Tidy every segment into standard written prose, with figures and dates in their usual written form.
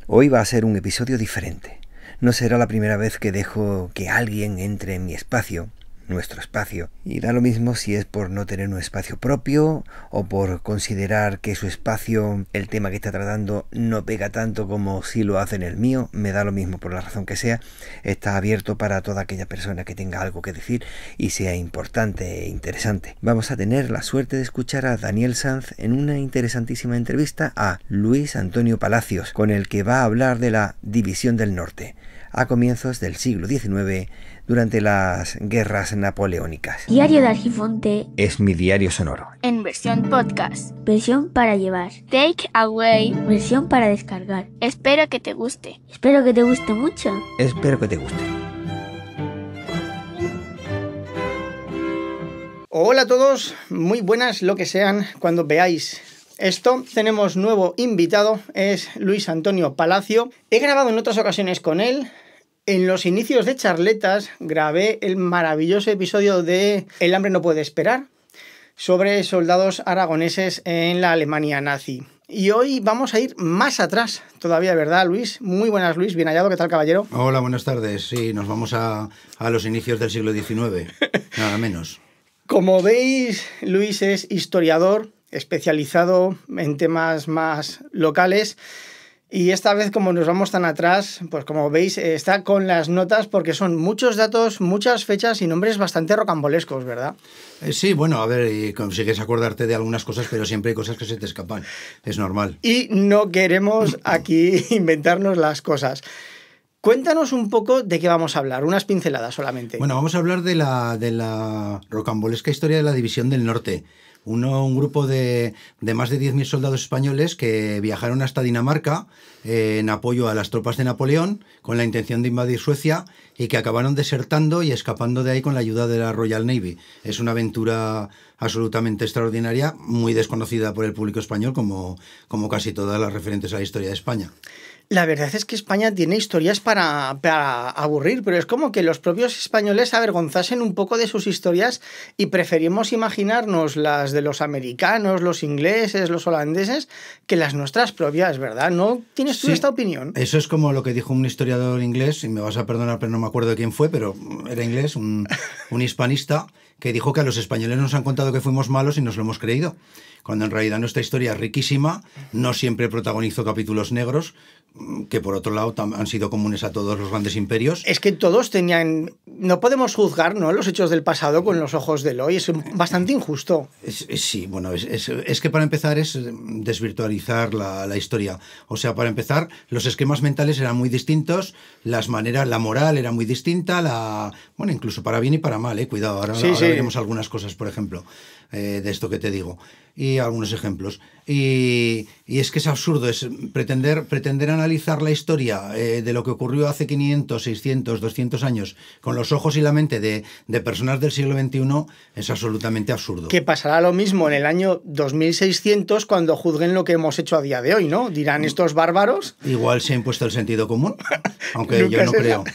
Hoy va a ser un episodio diferente. No será la primera vez que dejo que alguien entre en mi espacio, nuestro espacio, y da lo mismo si es por no tener un espacio propio o por considerar que su espacio, el tema que está tratando, no pega tanto como si lo hace en el mío. Me da lo mismo por la razón que sea. Está abierto para toda aquella persona que tenga algo que decir y sea importante e interesante. Vamos a tener la suerte de escuchar a Daniel Sanz en una interesantísima entrevista a Luis Antonio Palacios, con el que va a hablar de la División del Norte a comienzos del siglo XIX, durante las guerras napoleónicas. Diario de Argifonte es mi diario sonoro. En versión podcast. Versión para llevar. Take away. Versión para descargar. Espero que te guste. Espero que te guste mucho. Espero que te guste. Hola a todos, muy buenas lo que sean cuando veáis esto. Tenemos nuevo invitado, es Luis Antonio Palacio. He grabado en otras ocasiones con él. En los inicios de Charletas grabé el maravilloso episodio de El hambre no puede esperar, sobre soldados aragoneses en la Alemania nazi. Y hoy vamos a ir más atrás todavía, ¿verdad, Luis? Muy buenas, Luis. Bien hallado. ¿Qué tal, caballero? Hola, buenas tardes. Sí, nos vamos a los inicios del siglo XIX, nada menos. Como veis, Luis es historiador especializado en temas más locales. Y esta vez, como nos vamos tan atrás, pues como veis, está con las notas porque son muchos datos, muchas fechas y nombres bastante rocambolescos, ¿verdad? Sí, bueno, a ver, y consigues acordarte de algunas cosas, pero siempre hay cosas que se te escapan. Es normal. Y no queremos aquí inventarnos las cosas. Cuéntanos un poco de qué vamos a hablar, unas pinceladas solamente. Bueno, vamos a hablar de la rocambolesca historia de la División del Norte. Un grupo de más de 10.000 soldados españoles que viajaron hasta Dinamarca en apoyo a las tropas de Napoleón con la intención de invadir Suecia y que acabaron desertando y escapando de ahí con la ayuda de la Royal Navy. Es una aventura absolutamente extraordinaria, muy desconocida por el público español como casi todas las referentes a la historia de España. La verdad es que España tiene historias para aburrir, pero es como que los propios españoles se avergonzasen un poco de sus historias y preferimos imaginarnos las de los americanos, los ingleses, los holandeses, que las nuestras propias, ¿verdad? ¿No tienes tú esta opinión? Eso es como lo que dijo un historiador inglés, y me vas a perdonar, pero no me acuerdo de quién fue, pero era inglés, un hispanista, que dijo que a los españoles nos han contado que fuimos malos y nos lo hemos creído, cuando en realidad nuestra historia es riquísima, no siempre protagonizó capítulos negros, que por otro lado han sido comunes a todos los grandes imperios. Es que todos tenían... No podemos juzgar, ¿no?, los hechos del pasado con los ojos del hoy, es bastante injusto. Sí, bueno, es que para empezar es desvirtualizar la historia. O sea, para empezar, los esquemas mentales eran muy distintos, las maneras, la moral era muy distinta, bueno, incluso para bien y para mal, cuidado, ahora veremos algunas cosas, por ejemplo, de esto que te digo, y algunos ejemplos. Y es que es absurdo, es pretender analizar la historia de lo que ocurrió hace 500, 600, 200 años con los ojos y la mente de personas del siglo XXI es absolutamente absurdo. Que pasará lo mismo en el año 2600 cuando juzguen lo que hemos hecho a día de hoy, ¿no? Dirán estos bárbaros... Igual se ha impuesto el sentido común, aunque yo no creo.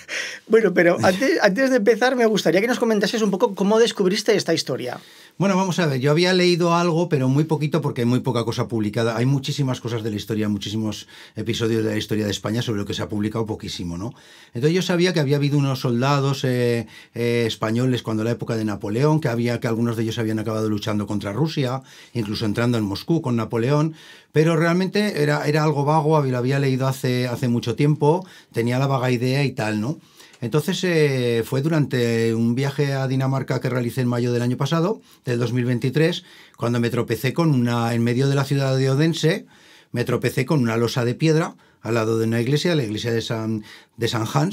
Bueno, pero antes de empezar me gustaría que nos comentases un poco cómo descubriste esta historia. Bueno, vamos a ver, yo había leído algo, pero muy poquito porque hay muy poca cosa publicada. Hay muchísimas cosas de la historia, muchísimos episodios de la historia de España sobre lo que se ha publicado poquísimo, ¿no? Entonces yo sabía que había habido unos soldados españoles cuando la época de Napoleón, que algunos de ellos habían acabado luchando contra Rusia, incluso entrando en Moscú con Napoleón, pero realmente era algo vago, lo había leído hace mucho tiempo, tenía la vaga idea y tal, ¿no? Entonces fue durante un viaje a Dinamarca que realicé en mayo del año pasado, del 2023, cuando me tropecé en medio de la ciudad de Odense, me tropecé con una losa de piedra al lado de una iglesia, la iglesia de San Juan,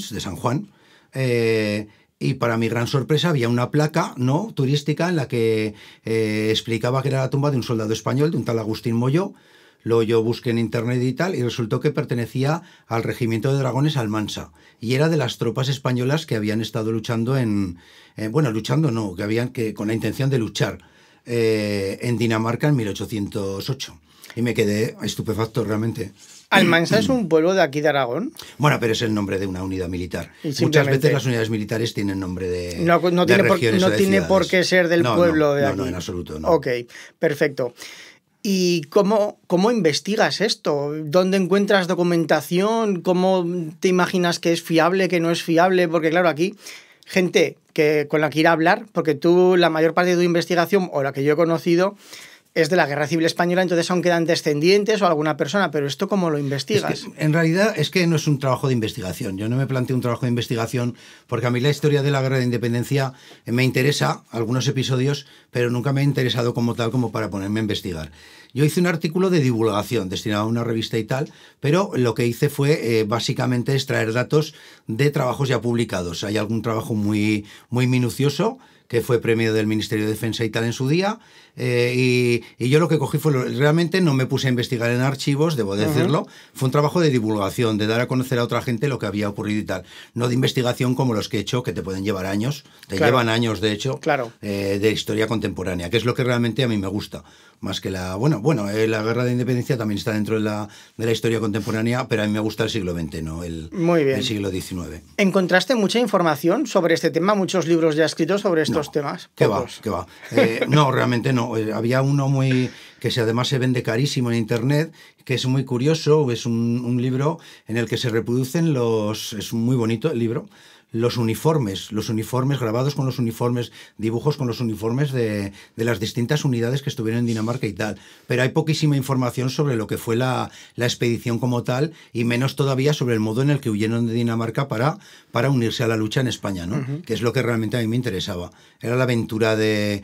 y para mi gran sorpresa había una placa, ¿no?, turística en la que explicaba que era la tumba de un soldado español, de un tal Agustín Molló. Luego yo busqué en internet y tal, y resultó que pertenecía al regimiento de dragones Almansa, y era de las tropas españolas que habían estado luchando con la intención de luchar en Dinamarca en 1808. Y me quedé estupefacto realmente. ¿Almansa es un pueblo de aquí de Aragón? Bueno, pero es el nombre de una unidad militar. Muchas veces las unidades militares tienen nombre de no tiene por qué ser del pueblo de aquí. No, en absoluto, no. Ok, perfecto. ¿Y cómo investigas esto? ¿Dónde encuentras documentación? ¿Cómo te imaginas que es fiable, que no es fiable? Porque claro, aquí gente con la que ir a hablar, porque tú, la mayor parte de tu investigación, o la que yo he conocido, es de la Guerra Civil Española, entonces aún quedan descendientes o alguna persona, pero ¿esto cómo lo investigas? Es que, en realidad es que no es un trabajo de investigación. Yo no me planteo un trabajo de investigación porque a mí la historia de la Guerra de Independencia me interesa, algunos episodios, pero nunca me ha interesado como tal como para ponerme a investigar. Yo hice un artículo de divulgación destinado a una revista y tal, pero lo que hice fue básicamente extraer datos de trabajos ya publicados. Hay algún trabajo muy minucioso que fue premio del Ministerio de Defensa y tal en su día, y yo lo que cogí fue, realmente no me puse a investigar en archivos, debo decirlo, fue un trabajo de divulgación, de dar a conocer a otra gente lo que había ocurrido y tal, no de investigación como los que he hecho, que te pueden llevar años, llevan años de hecho, de historia contemporánea, que es lo que realmente a mí me gusta. Más que la la Guerra de Independencia también está dentro de la historia contemporánea, pero a mí me gusta el siglo XX, no el siglo XIX. ¿Encontraste mucha información sobre este tema? ¿Muchos libros ya escritos sobre estos temas? ¿Qué va? No, realmente no. Había uno que además se vende carísimo en internet, que es muy curioso, es un libro en el que se reproducen es muy bonito el libro, los uniformes grabados con los uniformes, dibujos con los uniformes de las distintas unidades que estuvieron en Dinamarca y tal. Pero hay poquísima información sobre lo que fue la expedición como tal, y menos todavía sobre el modo en el que huyeron de Dinamarca para unirse a la lucha en España, ¿no? Que es lo que realmente a mí me interesaba. Era la aventura el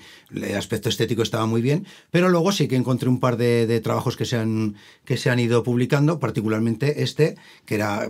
aspecto estético estaba muy bien, pero luego sí que encontré un par de trabajos que se han ido publicando, particularmente que era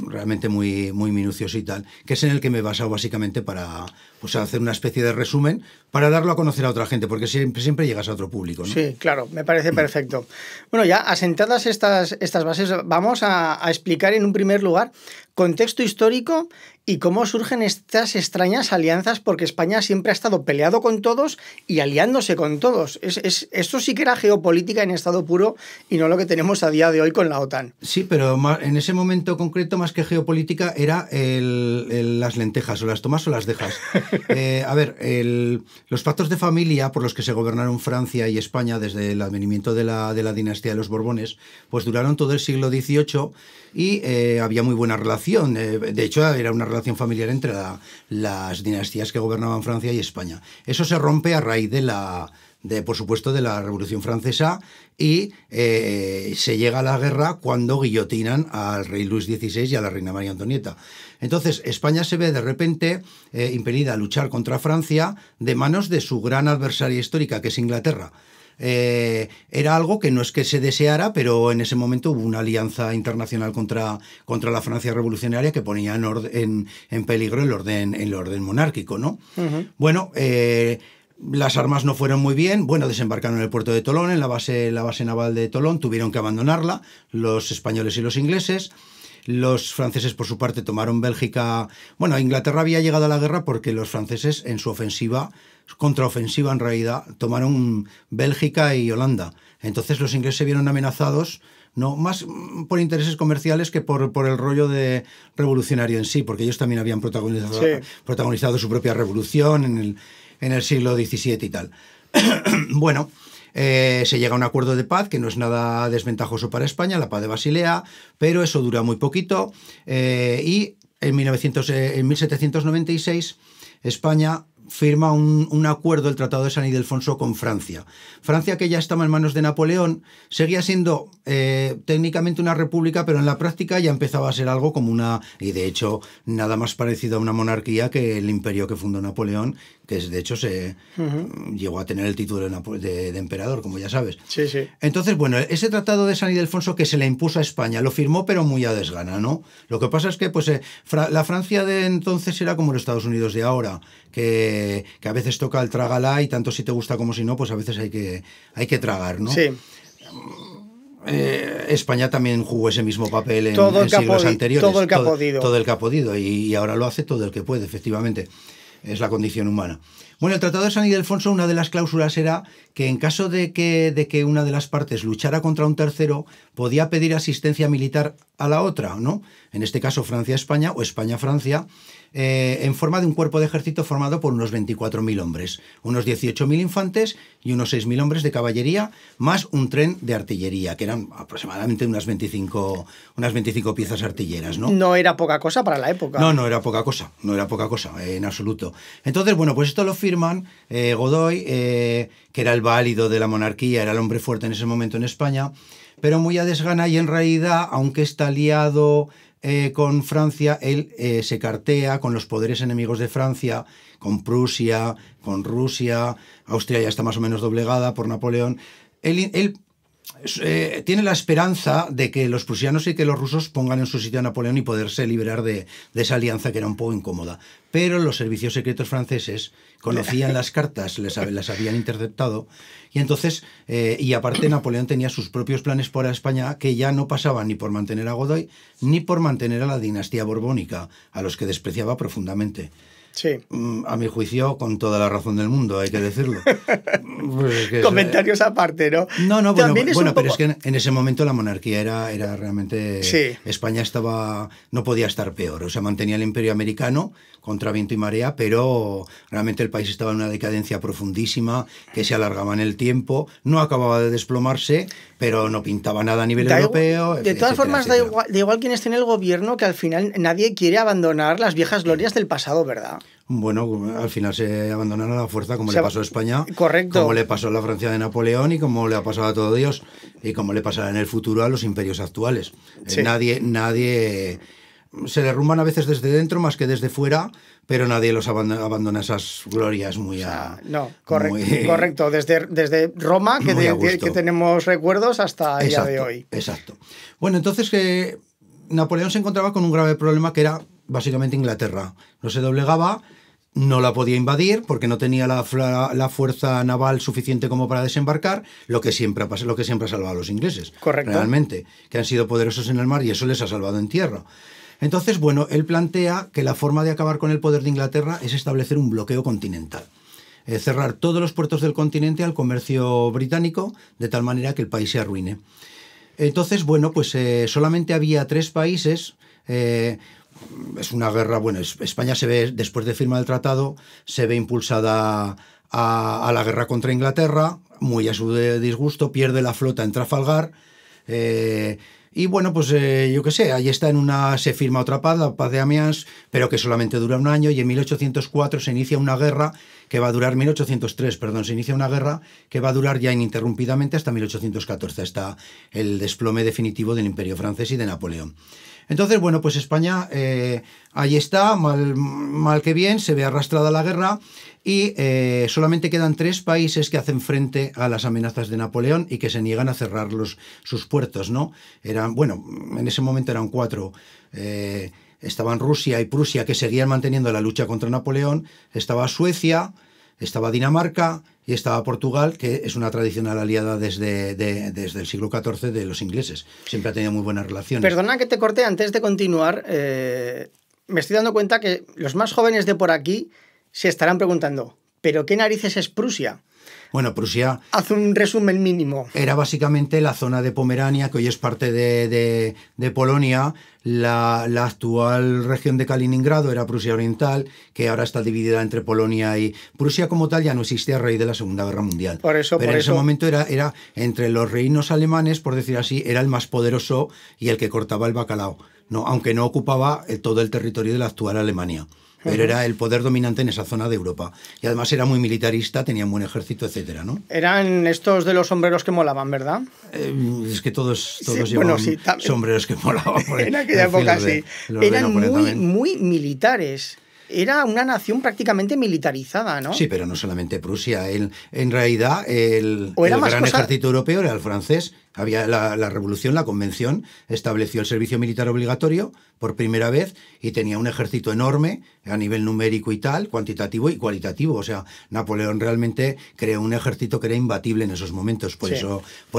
realmente muy minucioso y tal, que es en el que me he basado básicamente para hacer una especie de resumen para darlo a conocer a otra gente, porque siempre llegas a otro público, ¿no? Sí, claro, me parece perfecto. Bueno, ya asentadas estas bases, vamos a explicar en un primer lugar contexto histórico y cómo surgen estas extrañas alianzas, porque España siempre ha estado peleado con todos y aliándose con todos. Esto sí que era geopolítica en estado puro y no lo que tenemos a día de hoy con la OTAN. Sí, pero en ese momento concreto, más que geopolítica, era las lentejas, o las tomas o las dejas. Los pactos de familia por los que se gobernaron Francia y España desde el advenimiento de la dinastía de los Borbones, pues duraron todo el siglo XVIII y había muy buena relación. De hecho, era una relación familiar entre las dinastías que gobernaban Francia y España. Eso se rompe a raíz por supuesto, de la Revolución Francesa, y se llega a la guerra cuando guillotinan al rey Luis XVI y a la reina María Antonieta. Entonces, España se ve de repente impelida a luchar contra Francia de manos de su gran adversaria histórica, que es Inglaterra. Era algo que no es que se deseara, pero en ese momento hubo una alianza internacional contra la Francia revolucionaria que ponía en peligro el orden monárquico, ¿no? Bueno, las armas no fueron muy bien. Bueno, desembarcaron en el puerto de Tolón, en la base naval de Tolón, tuvieron que abandonarla, los españoles y los ingleses. Los franceses, por su parte, tomaron Bélgica. Bueno, Inglaterra había llegado a la guerra porque los franceses, en su contraofensiva en realidad, tomaron Bélgica y Holanda. Entonces los ingleses se vieron amenazados, no más por intereses comerciales que por el rollo de revolucionario en sí, porque ellos también habían protagonizado su propia revolución en el siglo XVII y tal. Bueno, se llega a un acuerdo de paz que no es nada desventajoso para España, la paz de Basilea, pero eso dura muy poquito, y en 1796 España firma un acuerdo, el Tratado de San Ildefonso, con Francia. Francia, que ya estaba en manos de Napoleón, seguía siendo técnicamente una república, pero en la práctica ya empezaba a ser algo como y de hecho nada más parecido a una monarquía que el imperio que fundó Napoleón, que de hecho se llegó a tener el título de emperador, como ya sabes. Sí, sí. Entonces, bueno, ese Tratado de San Ildefonso que se le impuso a España, lo firmó pero muy a desgana, ¿no? Lo que pasa es que la Francia de entonces era como los Estados Unidos de ahora, que a veces toca el trágala, y tanto si te gusta como si no, pues a veces hay que tragar, ¿no? Sí. España también jugó ese mismo papel en siglos anteriores. Todo el que ha podido. Todo el que ha podido, y ahora lo hace todo el que puede, efectivamente. Es la condición humana. Bueno, el Tratado de San Ildefonso, una de las cláusulas era que en caso de que una de las partes luchara contra un tercero, podía pedir asistencia militar a la otra, ¿no? En este caso Francia-España o España-Francia, en forma de un cuerpo de ejército formado por unos 24.000 hombres, unos 18.000 infantes y unos 6.000 hombres de caballería, más un tren de artillería, que eran aproximadamente unas 25 piezas artilleras, ¿no? No era poca cosa para la época. No era poca cosa, en absoluto. Entonces, bueno, pues esto lo firman Godoy, que era el válido de la monarquía, era el hombre fuerte en ese momento en España, pero muy a desgana, y en realidad, aunque está aliado con Francia, él se cartea con los poderes enemigos de Francia, con Prusia, con Rusia. Austria ya está más o menos doblegada por Napoleón. Él tiene la esperanza de que los prusianos y que los rusos pongan en su sitio a Napoleón y poderse liberar de esa alianza que era un poco incómoda. Pero los servicios secretos franceses conocían las cartas, las habían interceptado, y entonces, y aparte Napoleón tenía sus propios planes para España, que ya no pasaban ni por mantener a Godoy ni por mantener a la dinastía borbónica, a los que despreciaba profundamente. Sí. A mi juicio, con toda la razón del mundo, hay que decirlo. Pues es que comentarios aparte, ¿no? No, bueno, poco... pero es que en ese momento la monarquía era realmente... Sí. España no podía estar peor. O sea, mantenía el imperio americano contra viento y marea, pero realmente el país estaba en una decadencia profundísima, que se alargaba en el tiempo, no acababa de desplomarse, pero no pintaba nada a nivel europeo. De todas formas, da igual quién esté en el gobierno, que al final nadie quiere abandonar las viejas glorias del pasado, ¿verdad? Bueno, al final se abandonaron a la fuerza, como le pasó a España, correcto, como le pasó a la Francia de Napoleón y como le ha pasado a todo Dios, y como le pasará en el futuro a los imperios actuales. Sí. Nadie se derrumban a veces desde dentro más que desde fuera, pero nadie los abandona esas glorias muy a... No, correcto. Desde Roma, que tenemos recuerdos, hasta el día de hoy. Exacto. Bueno, entonces Napoleón se encontraba con un grave problema, que era básicamente Inglaterra. No se doblegaba, no la podía invadir porque no tenía la fuerza naval suficiente como para desembarcar, lo que siempre ha salvado a los ingleses. Correcto. Realmente, que han sido poderosos en el mar y eso les ha salvado en tierra. Entonces, bueno, él plantea que la forma de acabar con el poder de Inglaterra es establecer un bloqueo continental. Cerrar todos los puertos del continente al comercio británico, de tal manera que el país se arruine. Entonces, bueno, pues solamente había 3 países. Es una guerra, bueno, España se ve, después de firma del tratado, se ve impulsada a la guerra contra Inglaterra, muy a su disgusto, pierde la flota en Trafalgar, y bueno, pues yo qué sé, ahí está se firma otra paz, la paz de Amiens, pero que solamente dura un año, y en 1804 se inicia una guerra que va a durar, 1803, perdón, se inicia una guerra que va a durar ya ininterrumpidamente hasta 1814, hasta el desplome definitivo del Imperio francés y de Napoleón. Entonces, bueno, pues España ahí está, mal que bien, se ve arrastrada a la guerra, y solamente quedan 3 países que hacen frente a las amenazas de Napoleón y que se niegan a cerrar sus puertos, ¿no? En ese momento eran 4. Estaban Rusia y Prusia, que seguían manteniendo la lucha contra Napoleón, estaba Suecia, estaba Dinamarca y estaba Portugal, que es una tradicional aliada desde el siglo XIV de los ingleses. Siempre ha tenido muy buenas relaciones. Perdona que te corte antes de continuar. Me estoy dando cuenta que los más jóvenes de por aquí se estarán preguntando, ¿pero qué narices es Prusia? Bueno, Prusia... Haz un resumen mínimo. Era básicamente la zona de Pomerania, que hoy es parte de Polonia. La actual región de Kaliningrado era Prusia Oriental, que ahora está dividida entre Polonia y... Prusia como tal ya no existía a raíz de la Segunda Guerra Mundial. Pero en ese momento era entre los reinos alemanes, por decir así, era el más poderoso y el que cortaba el bacalao, ¿no? Aunque no ocupaba todo el territorio de la actual Alemania. Pero era el poder dominante en esa zona de Europa. Y además era muy militarista, tenía un buen ejército, etcétera, ¿no? Eran estos de los sombreros que molaban, ¿verdad? Es que todos llevaban sombreros que molaban. En aquella época sí. Eran muy militares. Era una nación prácticamente militarizada, ¿no? Sí, pero no solamente Prusia. En realidad, el gran ejército europeo era el francés. Había la revolución, la convención, estableció el servicio militar obligatorio por primera vez y tenía un ejército enorme a nivel numérico y tal, cuantitativo y cualitativo. O sea, Napoleón realmente creó un ejército que era imbatible en esos momentos. Por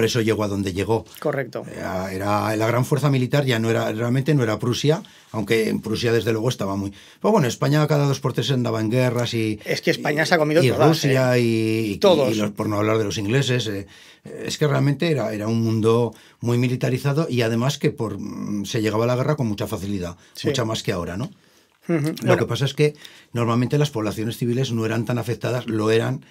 eso llegó a donde llegó. Correcto. Era la gran fuerza militar, realmente no era Prusia, aunque en Prusia desde luego estaba muy... Pues bueno, España cada 2 por 3 andaba en guerras y... Es que España se ha comido y todas, Rusia y todos. Por no hablar de los ingleses. Es que realmente era un mundo muy militarizado y además que se llegaba a la guerra con mucha facilidad, mucha más que ahora, ¿no? Lo que pasa es que normalmente las poblaciones civiles no eran tan afectadas, lo eran,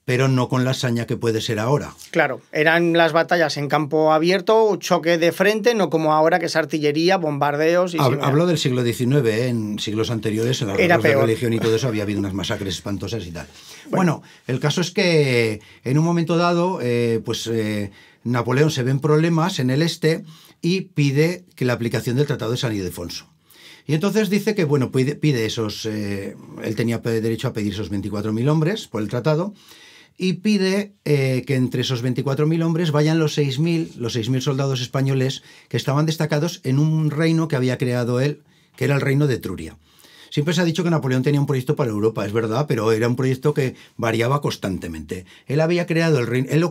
pero no con la saña que puede ser ahora. Claro, eran las batallas en campo abierto, choque de frente, no como ahora que es artillería, bombardeos... Hablo del siglo XIX, en siglos anteriores, en las guerras de religión y todo eso, había habido unas masacres espantosas y tal. Bueno, el caso es que en un momento dado, Napoleón se ve en problemas en el este y pide que la aplicación del Tratado de San Ildefonso. Y entonces dice que, bueno, pide esos... él tenía derecho a pedir esos 24.000 hombres por el tratado y pide que entre esos 24.000 hombres vayan los 6.000 soldados españoles que estaban destacados en un reino que había creado él, que era el reino de Etruria. Siempre se ha dicho que Napoleón tenía un proyecto para Europa, es verdad, pero era un proyecto que variaba constantemente. Él había creado el reino,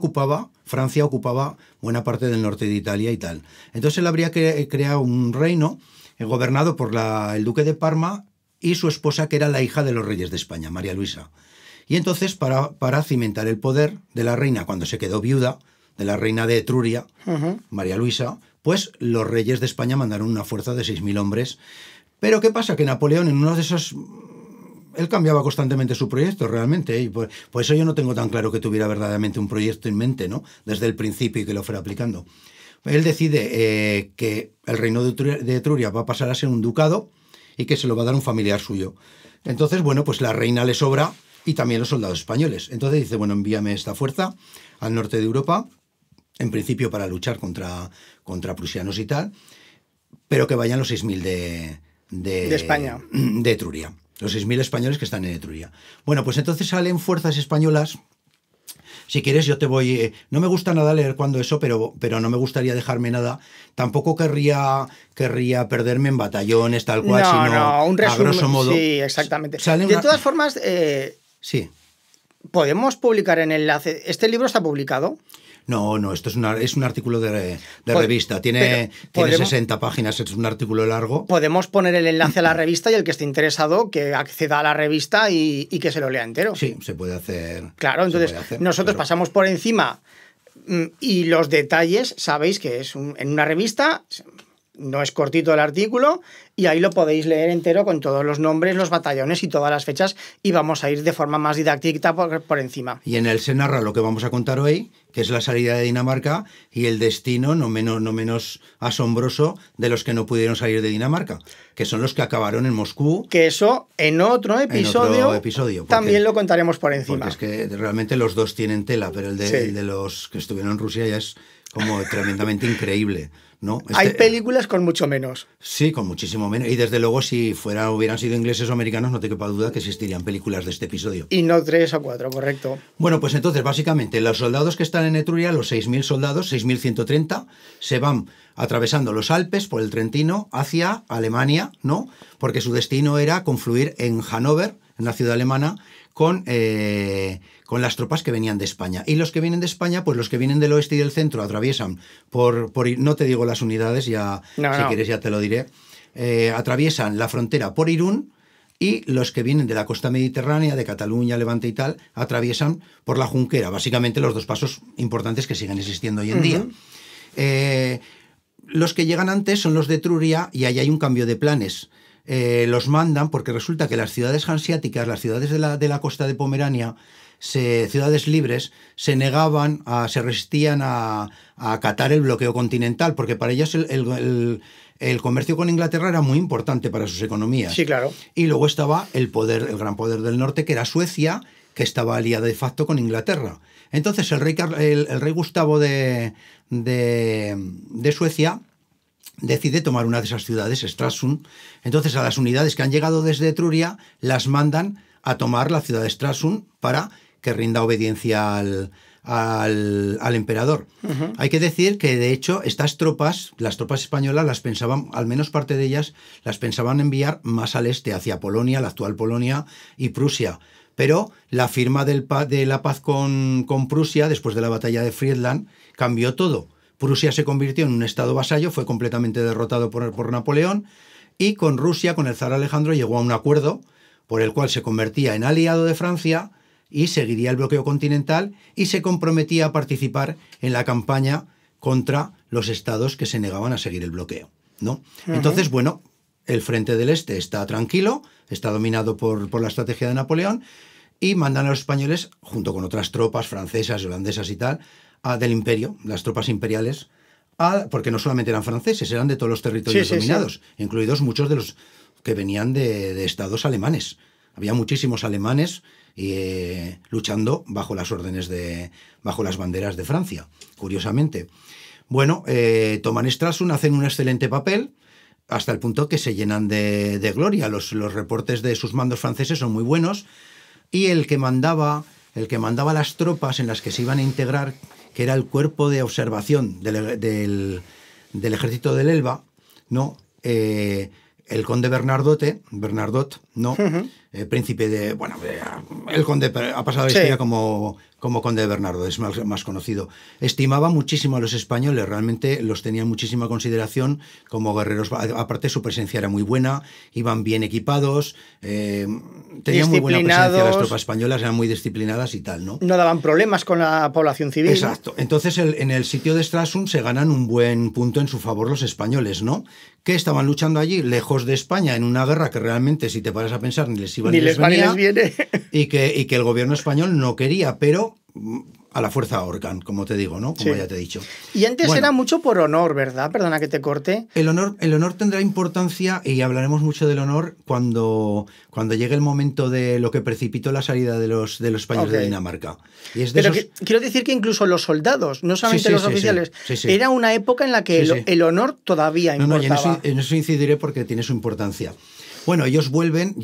Francia ocupaba buena parte del norte de Italia y tal. Entonces él habría creado un reino gobernado por el duque de Parma y su esposa, que era la hija de los reyes de España, María Luisa. Y entonces, para cimentar el poder de la reina, cuando se quedó viuda, de la reina de Etruria, María Luisa, pues los reyes de España mandaron una fuerza de 6.000 hombres. Pero ¿qué pasa? Que Napoleón, en uno de esos... Él cambiaba constantemente su proyecto, realmente, y por eso yo no tengo tan claro que tuviera verdaderamente un proyecto en mente, ¿no? Desde el principio y que lo fuera aplicando. Él decide que el reino de Etruria va a pasar a ser un ducado y que se lo va a dar un familiar suyo. Entonces, bueno, pues la reina le sobra y también los soldados españoles. Entonces dice, bueno, envíame esta fuerza al norte de Europa, en principio para luchar contra prusianos y tal, pero que vayan los 6.000 de España. De Etruria. Los 6.000 españoles que están en Etruria. Bueno, pues entonces salen fuerzas españolas. Si quieres, yo te voy... no me gusta nada leer cuando eso, pero no me gustaría dejarme nada. Tampoco querría perderme en batallones, tal cual, sino un resumen, a grosso modo. Sí, exactamente. De todas formas, sí. ¿Podemos publicar en enlace? ¿Este libro está publicado? No, esto es un artículo de revista. Tiene 60 páginas, es un artículo largo. Podemos poner el enlace a la revista y el que esté interesado que acceda a la revista y que se lo lea entero. Sí, se puede hacer. Claro, entonces nosotros pasamos por encima y los detalles, sabéis que es en una revista, no es cortito el artículo y ahí lo podéis leer entero con todos los nombres, los batallones y todas las fechas y vamos a ir de forma más didáctica por encima. Y en él se narra lo que vamos a contar hoy, que es la salida de Dinamarca y el destino no menos asombroso de los que no pudieron salir de Dinamarca, que son los que acabaron en Moscú. Que eso en otro episodio también lo contaremos por encima. Porque es que realmente los dos tienen tela, pero el de los que estuvieron en Rusia ya es como tremendamente increíble, ¿no? Hay películas con mucho menos. Sí, con muchísimo menos. Y desde luego, si hubieran sido ingleses o americanos, no te quepa duda que existirían películas de este episodio. Y no 3 o 4, correcto. Bueno, pues entonces, básicamente, los soldados que están en Etruria, los 6.000 soldados, 6.130, se van atravesando los Alpes por el Trentino hacia Alemania, ¿no? Porque su destino era confluir en Hannover, en la ciudad alemana, con las tropas que venían de España. Y los que vienen de España, pues los que vienen del oeste y del centro atraviesan no te digo las unidades, si quieres ya te lo diré, atraviesan la frontera por Irún y los que vienen de la costa mediterránea, de Cataluña, Levante y tal, atraviesan por la Junquera, básicamente los dos pasos importantes que siguen existiendo hoy en día. Los que llegan antes son los de Etruria y ahí hay un cambio de planes. Los mandan porque resulta que las ciudades hanseáticas, las ciudades de la costa de Pomerania, ciudades libres, se resistían a acatar el bloqueo continental, porque para ellas el comercio con Inglaterra era muy importante para sus economías. Sí, claro. Y luego estaba el gran poder del norte, que era Suecia, que estaba aliada de facto con Inglaterra. Entonces el rey Gustavo de Suecia decide tomar una de esas ciudades, Stralsund. Entonces a las unidades que han llegado desde Etruria las mandan a tomar la ciudad de Stralsund para que rinda obediencia al emperador. Hay que decir que, de hecho, estas tropas, las tropas españolas, las pensaban, al menos parte de ellas, las pensaban enviar más al este, hacia Polonia, la actual Polonia y Prusia. Pero la firma de la paz con Prusia, después de la batalla de Friedland, cambió todo. Prusia se convirtió en un estado vasallo, fue completamente derrotado por Napoleón. y con Rusia, con el zar Alejandro, llegó a un acuerdo por el cual se convertía en aliado de Francia y seguiría el bloqueo continental y se comprometía a participar en la campaña contra los estados que se negaban a seguir el bloqueo, ¿no? Entonces, bueno, el frente del este está tranquilo, está dominado por la estrategia de Napoleón y mandan a los españoles, junto con otras tropas francesas, holandesas y tal, del imperio, las tropas imperiales, porque no solamente eran franceses, eran de todos los territorios dominados, incluidos muchos de los que venían de estados alemanes. Había muchísimos alemanes luchando bajo las órdenes bajo las banderas de Francia, curiosamente. Bueno, toman Stralsund, hacen un excelente papel, hasta el punto que se llenan de gloria. Los reportes de sus mandos franceses son muy buenos, y el que mandaba las tropas en las que se iban a integrar, que era el cuerpo de observación del ejército del Elba, ¿no? El conde Bernardot, ¿no? Príncipe de... Bueno, el conde ha pasado la historia como conde de Bernardo, es más conocido. Estimaba muchísimo a los españoles, realmente los tenía en muchísima consideración como guerreros. Aparte, su presencia era muy buena, iban bien equipados, tenían muy buena presencia las tropas españolas, eran muy disciplinadas y tal, ¿no? No daban problemas con la población civil. Exacto. Entonces, en el sitio de Stralsund se ganan un buen punto en su favor los españoles, ¿no? Que estaban luchando allí, lejos de España, en una guerra que realmente, si te paras a pensar, ni les iba ni les venía, viene. y que el gobierno español no quería, pero a la fuerza ahorcan, como te digo, ¿no? Como ya te he dicho. Y antes era mucho por honor, ¿verdad? Perdona que te corte. El honor tendrá importancia, y hablaremos mucho del honor cuando llegue el momento de lo que precipitó la salida de los españoles de Dinamarca. Y es de quiero decir que incluso los soldados, no solamente los oficiales, era una época en la que el honor todavía importaba. En eso incidiré porque tiene su importancia. Bueno, ellos vuelven,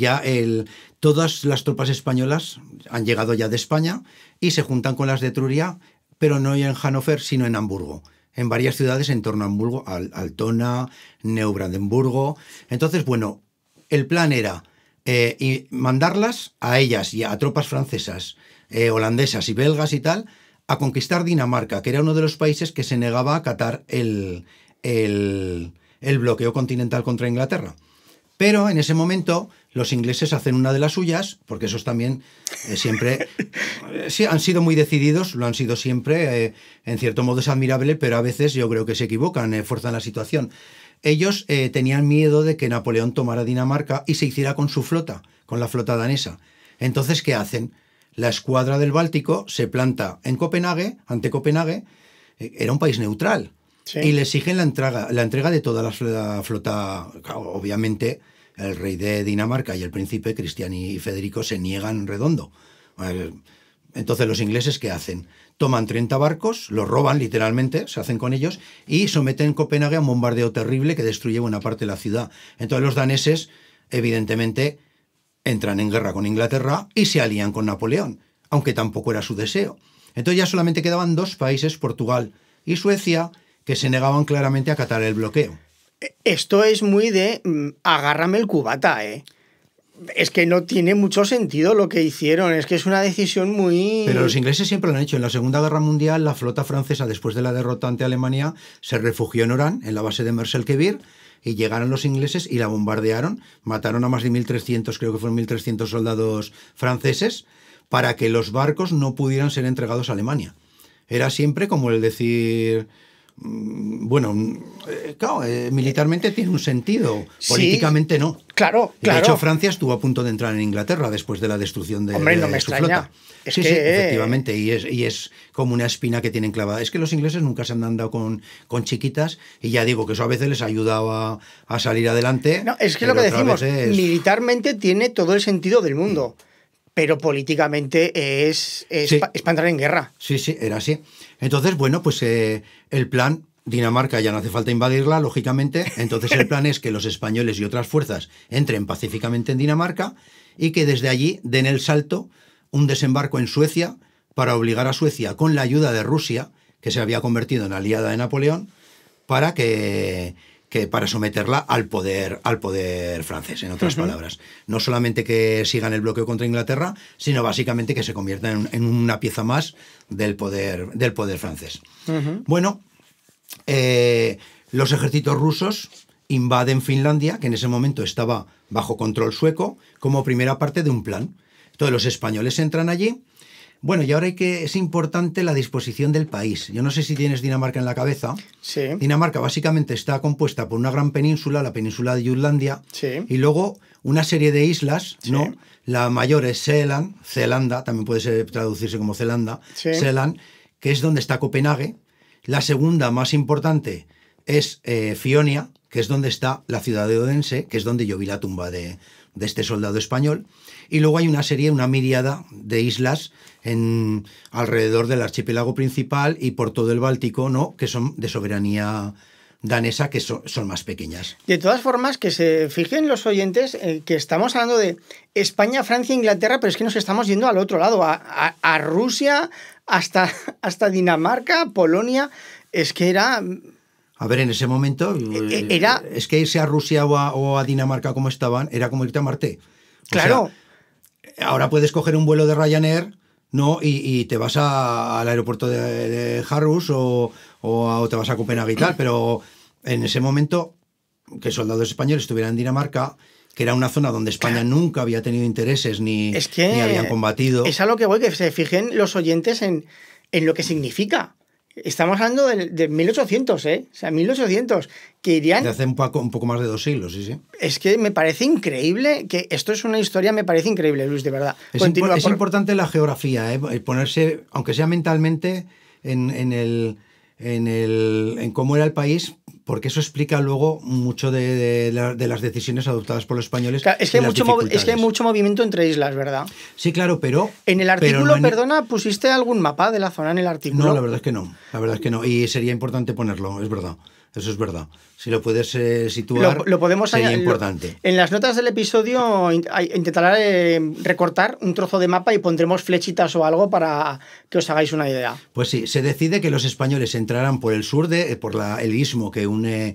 todas las tropas españolas han llegado ya de España y se juntan con las de Etruria, pero no en Hannover, sino en Hamburgo, en varias ciudades en torno a Hamburgo, Altona, Neubrandenburgo. Entonces, bueno, el plan era mandarlas a ellas y a tropas francesas, holandesas y belgas y tal, a conquistar Dinamarca, que era uno de los países que se negaba a acatar el bloqueo continental contra Inglaterra. Pero en ese momento los ingleses hacen una de las suyas, porque esos también siempre han sido muy decididos, lo han sido siempre, en cierto modo es admirable, pero a veces yo creo que se equivocan, forzan la situación. Ellos tenían miedo de que Napoleón tomara Dinamarca y se hiciera con su flota, con la flota danesa. Entonces, ¿qué hacen? La escuadra del Báltico se planta en Copenhague, ante Copenhague, era un país neutral. Sí. Y le exigen la entrega de toda la flota. Obviamente, el rey de Dinamarca y el príncipe Cristián y Federico se niegan redondo. Entonces, los ingleses, ¿qué hacen? Toman 30 barcos, los roban literalmente, se hacen con ellos y someten Copenhague a un bombardeo terrible que destruye buena parte de la ciudad. Entonces, los daneses, evidentemente, entran en guerra con Inglaterra y se alían con Napoleón, aunque tampoco era su deseo. Entonces, ya solamente quedaban dos países, Portugal y Suecia, que se negaban claramente a acatar el bloqueo. Esto es muy de agárrame el cubata, ¿eh? Es que no tiene mucho sentido lo que hicieron, es que es una decisión muy... Pero los ingleses siempre lo han hecho. En la Segunda Guerra Mundial, la flota francesa, después de la derrota ante Alemania, se refugió en Orán, en la base de Merselkevir, y llegaron los ingleses y la bombardearon, mataron a más de 1.300, creo que fueron 1.300 soldados franceses, para que los barcos no pudieran ser entregados a Alemania. Era siempre como el decir... Bueno, claro, militarmente tiene un sentido, políticamente no. Claro. De hecho, Francia estuvo a punto de entrar en Inglaterra después de la destrucción de su flota. Sí, efectivamente, y es como una espina que tienen clavada. Es que los ingleses nunca se han andado con chiquitas, y ya digo que eso a veces les ayudaba a salir adelante. No, es que lo que decimos, militarmente tiene todo el sentido del mundo, pero políticamente es para entrar en guerra. Sí, era así. Entonces, bueno, pues el plan, Dinamarca ya no hace falta invadirla, lógicamente. Entonces el plan es que los españoles y otras fuerzas entren pacíficamente en Dinamarca y que desde allí den el salto, un desembarco en Suecia, para obligar a Suecia, con la ayuda de Rusia, que se había convertido en aliada de Napoleón, para someterla al poder francés, en otras palabras. No solamente que sigan el bloqueo contra Inglaterra, sino básicamente que se conviertan en una pieza más del poder francés. Bueno, los ejércitos rusos invaden Finlandia, que en ese momento estaba bajo control sueco, como primera parte de un plan. Entonces los españoles entran allí. Bueno, y ahora es importante la disposición del país. Yo no sé si tienes Dinamarca en la cabeza. Sí. Dinamarca básicamente está compuesta por una gran península, la península de Jutlandia, Sí. y luego una serie de islas, Sí. ¿no? La mayor es Seeland, Zelanda, también puede traducirse como Zelanda, Sí. Seeland, que es donde está Copenhague. La segunda más importante es Fionia, que es donde está la ciudad de Odense, que es donde yo vi la tumba de este soldado español. Y luego hay una miríada de islas alrededor del archipiélago principal y por todo el Báltico, ¿no? Que son de soberanía danesa, que son más pequeñas. De todas formas, que se fijen los oyentes que estamos hablando de España, Francia, Inglaterra, pero es que nos estamos yendo al otro lado, a Rusia, hasta Dinamarca, Polonia. Es que era... A ver, en ese momento, es que irse a Rusia o a Dinamarca como estaban, era como irte a Marte. Claro. O sea, ahora puedes coger un vuelo de Ryanair, ¿no? Y te vas al aeropuerto de Harrus o te vas a Copenhague y tal, pero en ese momento que soldados españoles estuvieran en Dinamarca, que era una zona donde España nunca había tenido intereses ni habían combatido. Es a lo que voy, que se fijen los oyentes en lo que significa. Estamos hablando de 1800, ¿eh? O sea, 1800, que irían... De hace un poco más de 2 siglos, sí, sí. Es que me parece increíble, que esto es una historia, me parece increíble, Luis, de verdad. Es importante la geografía, ¿eh? Ponerse, aunque sea mentalmente, en cómo era el país, porque eso explica luego mucho de las decisiones adoptadas por los españoles. Claro, es que hay mucho movimiento entre islas, ¿verdad? Sí, claro, pero... En el artículo, ¿pusiste algún mapa de la zona en el artículo? No, la verdad es que no. La verdad es que no. Y sería importante ponerlo, es verdad. Eso es verdad. Si lo puedes situar, lo podemos sería importante. En las notas del episodio intentaré recortar un trozo de mapa y pondremos flechitas o algo para que os hagáis una idea. Pues sí, se decide que los españoles entrarán por el sur, por el istmo que une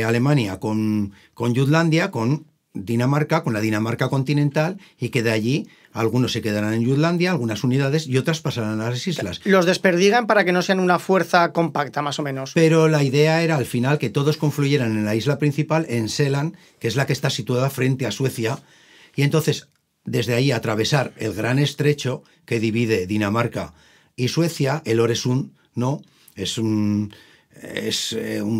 Alemania con Jutlandia, con Dinamarca, con la Dinamarca continental, y que de allí algunos se quedarán en Jutlandia, algunas unidades, y otras pasarán a las islas. Los desperdigan para que no sean una fuerza compacta, más o menos. Pero la idea era al final que todos confluyeran en la isla principal, en Seeland, que es la que está situada frente a Suecia, y entonces desde ahí atravesar el gran estrecho que divide Dinamarca y Suecia, el Øresund, ¿no? Es un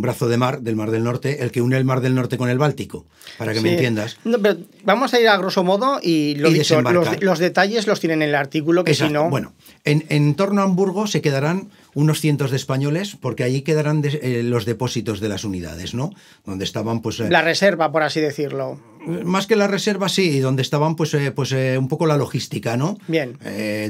brazo de mar, del Mar del Norte, el que une el Mar del Norte con el Báltico, para que me entiendas. No, pero vamos a ir a grosso modo y dicho, los detalles los tienen en el artículo, que exacto. Si no... Bueno, en torno a Hamburgo se quedarán unos cientos de españoles, porque allí quedarán los depósitos de las unidades, ¿no? Donde estaban, pues... la reserva, por así decirlo. Más que la reserva, sí, donde estaban, pues un poco la logística, ¿no? Bien.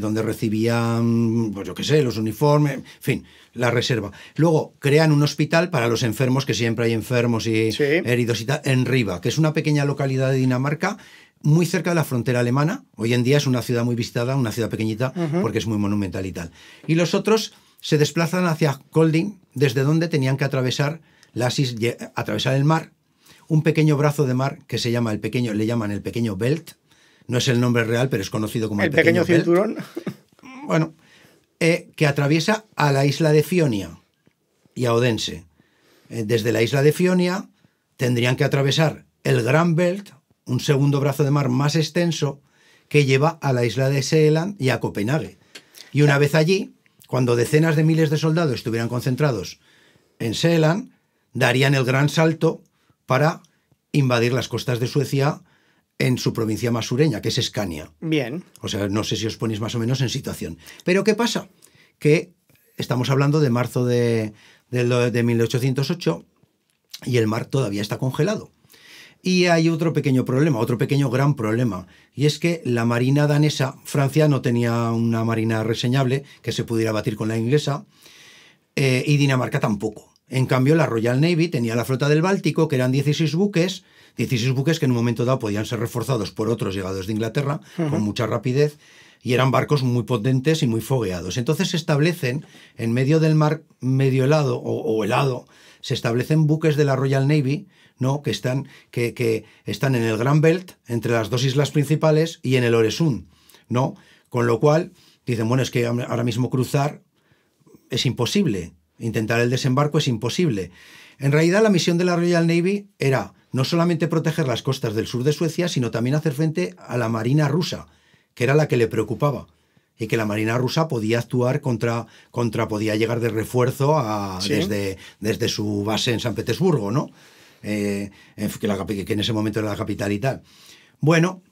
Donde recibían, pues yo qué sé, los uniformes, en fin, la reserva. Luego crean un hospital para los enfermos, que siempre hay enfermos y heridos y tal, en Riva, que es una pequeña localidad de Dinamarca, muy cerca de la frontera alemana. Hoy en día es una ciudad muy visitada, una ciudad pequeñita, porque es muy monumental y tal. Y los otros se desplazan hacia Kolding, desde donde tenían que atravesar el mar, un pequeño brazo de mar que le llaman el pequeño Belt. No es el nombre real, pero es conocido como el pequeño cinturón. Bueno, que atraviesa a la isla de Fionia y a Odense. Desde la isla de Fionia tendrían que atravesar el Gran Belt, un segundo brazo de mar más extenso, que lleva a la isla de Seeland y a Copenhague. Y una vez allí, cuando decenas de miles de soldados estuvieran concentrados en Seeland, darían el gran salto para invadir las costas de Suecia en su provincia más sureña, que es Escania. Bien. O sea, no sé si os ponéis más o menos en situación. Pero ¿qué pasa? Que estamos hablando de marzo de 1808 y el mar todavía está congelado. Y hay otro pequeño gran problema, y es que la marina danesa, Francia no tenía una marina reseñable que se pudiera batir con la inglesa, y Dinamarca tampoco. En cambio, la Royal Navy tenía la flota del Báltico, que eran 16 buques que en un momento dado podían ser reforzados por otros llegados de Inglaterra, con mucha rapidez, y eran barcos muy potentes y muy fogueados. Entonces se establecen, en medio del mar medio helado o helado, se establecen buques de la Royal Navy, ¿no? que están en el Gran Belt, entre las dos islas principales, y en el Øresund, ¿no? Con lo cual, dicen, bueno, es que ahora mismo cruzar es imposible. intentar el desembarco es imposible. En realidad, la misión de la Royal Navy era no solamente proteger las costas del sur de Suecia, sino también hacer frente a la marina rusa, que era la que le preocupaba. Y que la marina rusa podía actuar podía llegar de refuerzo desde su base en San Petersburgo, ¿no? Que en ese momento era la capital y tal. Bueno,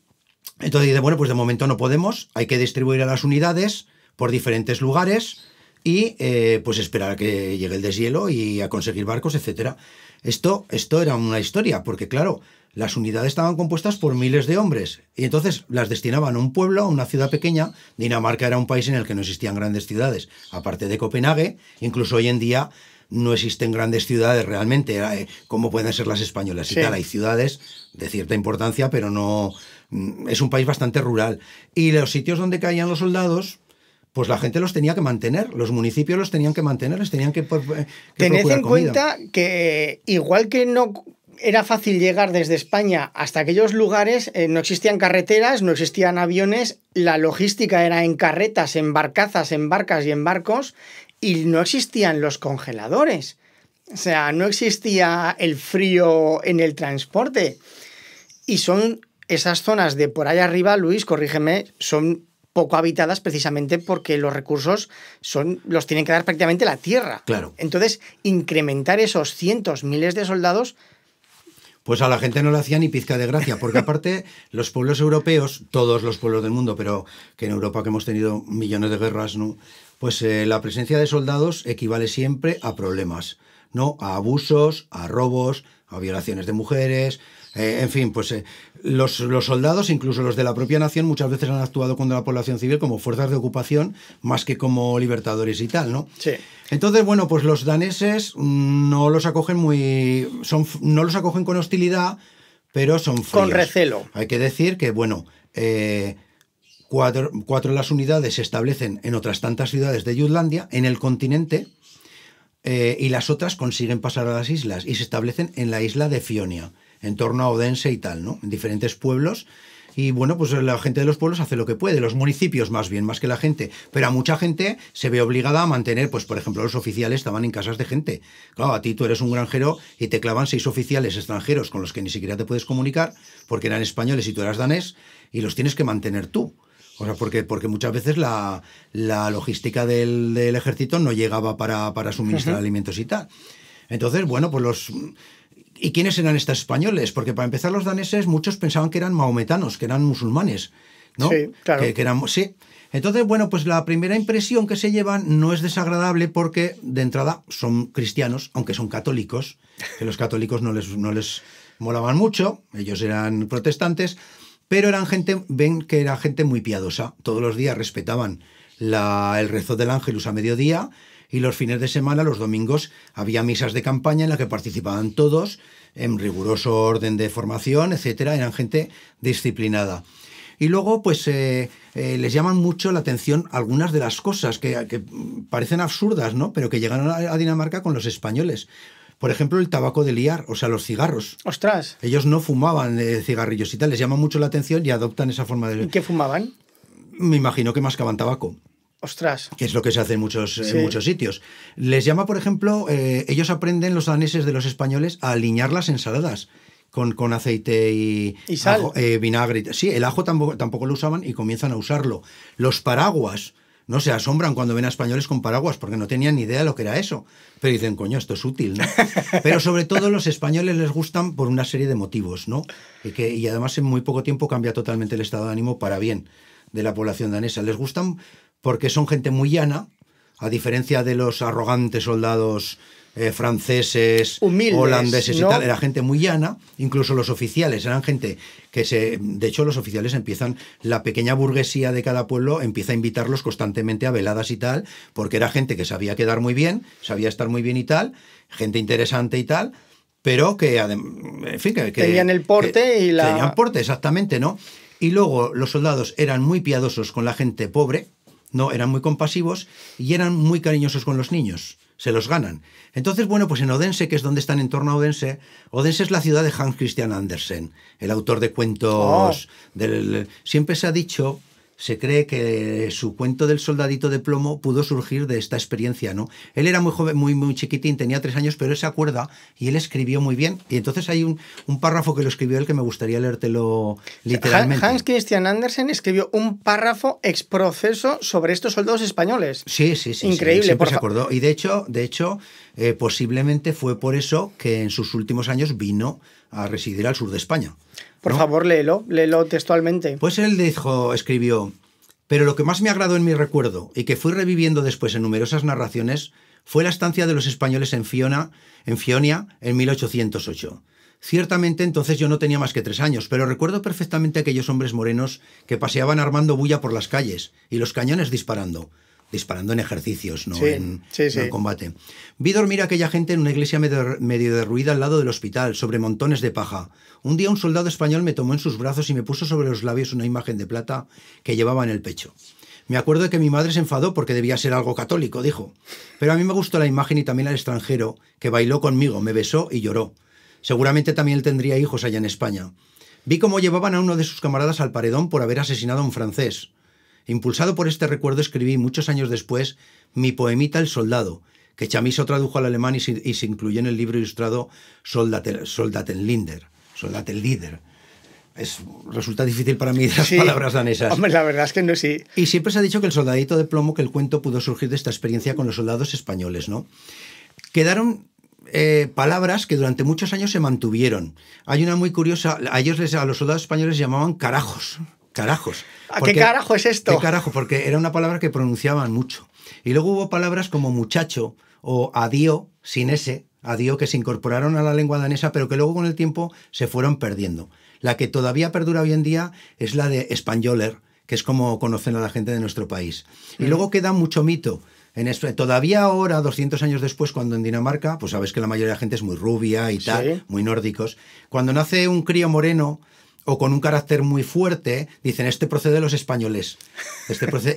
entonces dice, bueno, pues de momento no podemos, hay que distribuir a las unidades por diferentes lugares y pues esperar a que llegue el deshielo y a conseguir barcos, etcétera. Esto era una historia, porque claro, las unidades estaban compuestas por miles de hombres y entonces las destinaban a un pueblo, a una ciudad pequeña. Dinamarca era un país en el que no existían grandes ciudades, aparte de Copenhague. Incluso hoy en día no existen grandes ciudades realmente, como pueden ser las españolas y tal. Hay ciudades de cierta importancia, pero no... Es un país bastante rural. Y los sitios donde caían los soldados, pues la gente los tenía que mantener, los municipios los tenían que mantener, les tenían que Tened en cuenta que igual que no era fácil llegar desde España hasta aquellos lugares, no existían carreteras, no existían aviones, la logística era en carretas, en barcazas, en barcas y en barcos, y no existían los congeladores. O sea, no existía el frío en el transporte. Y son esas zonas de por allá arriba, Luis, corrígeme, son poco habitadas precisamente porque los recursos los tienen que dar prácticamente la tierra. Claro. Entonces, incrementar esos cientos, miles de soldados... Pues a la gente no le hacía ni pizca de gracia, porque aparte los pueblos europeos, todos los pueblos del mundo, pero que en Europa que hemos tenido millones de guerras, ¿no? Pues la presencia de soldados equivale siempre a problemas, ¿no? A abusos, a robos, a violaciones de mujeres, en fin, pues los soldados, incluso los de la propia nación, muchas veces han actuado contra la población civil como fuerzas de ocupación más que como libertadores y tal, ¿no? Sí. Entonces, bueno, pues los daneses no los acogen no los acogen con hostilidad, pero son fríos. Con recelo. Hay que decir que, bueno, cuatro de las unidades se establecen en otras tantas ciudades de Jutlandia, en el continente, y las otras consiguen pasar a las islas y se establecen en la isla de Fionia, en torno a Odense y tal, ¿no? En diferentes pueblos. Y bueno, pues la gente de los pueblos hace lo que puede, los municipios más bien, más que la gente. Pero a mucha gente se ve obligada a mantener, pues por ejemplo, los oficiales estaban en casas de gente. Claro, a ti tú eres un granjero y te clavan 6 oficiales extranjeros con los que ni siquiera te puedes comunicar, porque eran españoles y tú eras danés, y los tienes que mantener tú. O sea, porque muchas veces la logística del ejército no llegaba para suministrar alimentos y tal. Entonces, bueno, pues ¿y quiénes eran estos españoles? Porque para empezar los daneses muchos pensaban que eran mahometanos, que eran musulmanes, ¿no? Sí, claro. Sí. Entonces, bueno, pues la primera impresión que se llevan no es desagradable porque de entrada son cristianos, aunque son católicos, que los católicos no les molaban mucho, ellos eran protestantes, pero ven que era gente muy piadosa. Todos los días respetaban el rezo del Ángelus a mediodía. Y los fines de semana, los domingos, había misas de campaña en las que participaban todos en riguroso orden de formación, etcétera. Eran gente disciplinada. Y luego, pues, les llaman mucho la atención algunas de las cosas que parecen absurdas, ¿no? Pero que llegaron a Dinamarca con los españoles. Por ejemplo, el tabaco de liar, o sea, los cigarros. ¡Ostras! Ellos no fumaban cigarrillos y tal, les llama mucho la atención y adoptan esa forma de... ¿Y qué fumaban? Me imagino que mascaban tabaco. ¡Ostras! Que es lo que se hace en muchos sitios. Les llama, por ejemplo, ellos aprenden, los daneses de los españoles, a aliñar las ensaladas con aceite y sal. Ajo, vinagre. Sí, el ajo tampoco lo usaban y comienzan a usarlo. Los paraguas, no se asombran cuando ven a españoles con paraguas porque no tenían ni idea de lo que era eso. Pero dicen, coño, esto es útil, ¿no? Pero sobre todo los españoles les gustan por una serie de motivos, ¿no? Y además en muy poco tiempo cambia totalmente el estado de ánimo para bien de la población danesa. Les gustan porque son gente muy llana, a diferencia de los arrogantes soldados franceses, humildes, holandeses, ¿no? Y tal. Era gente muy llana, incluso los oficiales eran gente de hecho los oficiales la pequeña burguesía de cada pueblo empieza a invitarlos constantemente a veladas y tal, porque era gente que sabía quedar muy bien, sabía estar muy bien y tal, gente interesante y tal, pero que, en fin, que tenían el porte y la... Tenían porte, exactamente, ¿no? Y luego los soldados eran muy piadosos con la gente pobre, no, eran muy compasivos y eran muy cariñosos con los niños. Se los ganan. Entonces, bueno, pues en Odense, que es donde están en torno a Odense es la ciudad de Hans Christian Andersen, el autor de cuentos. Siempre se ha dicho se cree que su cuento del soldadito de plomo pudo surgir de esta experiencia, ¿no? Él era muy joven, muy chiquitín, tenía 3 años, pero él se acuerda y él escribió muy bien. Y entonces hay un párrafo que lo escribió él que me gustaría leértelo literalmente. Hans Christian Andersen escribió un párrafo ex proceso sobre estos soldados españoles. Sí. Increíble. Siempre se acordó. Y de hecho, posiblemente fue por eso que en sus últimos años vino a residir al sur de España. Por ¿no? favor, léelo textualmente. Pues él escribió, pero lo que más me agradó en mi recuerdo y que fui reviviendo después en numerosas narraciones fue la estancia de los españoles en Fionia en 1808. Ciertamente entonces yo no tenía más que 3 años, pero recuerdo perfectamente aquellos hombres morenos que paseaban armando bulla por las calles y los cañones disparando en ejercicios, no en combate. Vi dormir a aquella gente en una iglesia medio derruida al lado del hospital, sobre montones de paja. Un día un soldado español me tomó en sus brazos y me puso sobre los labios una imagen de plata que llevaba en el pecho. Me acuerdo de que mi madre se enfadó porque debía ser algo católico, dijo. Pero a mí me gustó la imagen y también al extranjero, que bailó conmigo, me besó y lloró. Seguramente también él tendría hijos allá en España. Vi cómo llevaban a uno de sus camaradas al paredón por haber asesinado a un francés. Impulsado por este recuerdo escribí muchos años después mi poemita El soldado, que Chamisso tradujo al alemán y se incluyó en el libro ilustrado Soldatenlieder. Resulta difícil para mí las palabras danesas. Hombre, la verdad es que no, sí. Y siempre se ha dicho que el soldadito de plomo, que el cuento pudo surgir de esta experiencia con los soldados españoles, ¿no? Quedaron palabras que durante muchos años se mantuvieron. Hay una muy curiosa, a los soldados españoles les llamaban carajos. ¿Qué carajo es esto? ¿Qué carajo? Porque era una palabra que pronunciaban mucho. Y luego hubo palabras como muchacho o adiós, sin ese, adiós, que se incorporaron a la lengua danesa, pero que luego con el tiempo se fueron perdiendo. La que todavía perdura hoy en día es la de españoler, que es como conocen a la gente de nuestro país. Y luego queda mucho mito. Todavía ahora, 200 años después, cuando en Dinamarca, pues sabes que la mayoría de la gente es muy rubia y tal, muy nórdicos. Cuando nace un crío moreno o con un carácter muy fuerte, dicen, este procede de los españoles.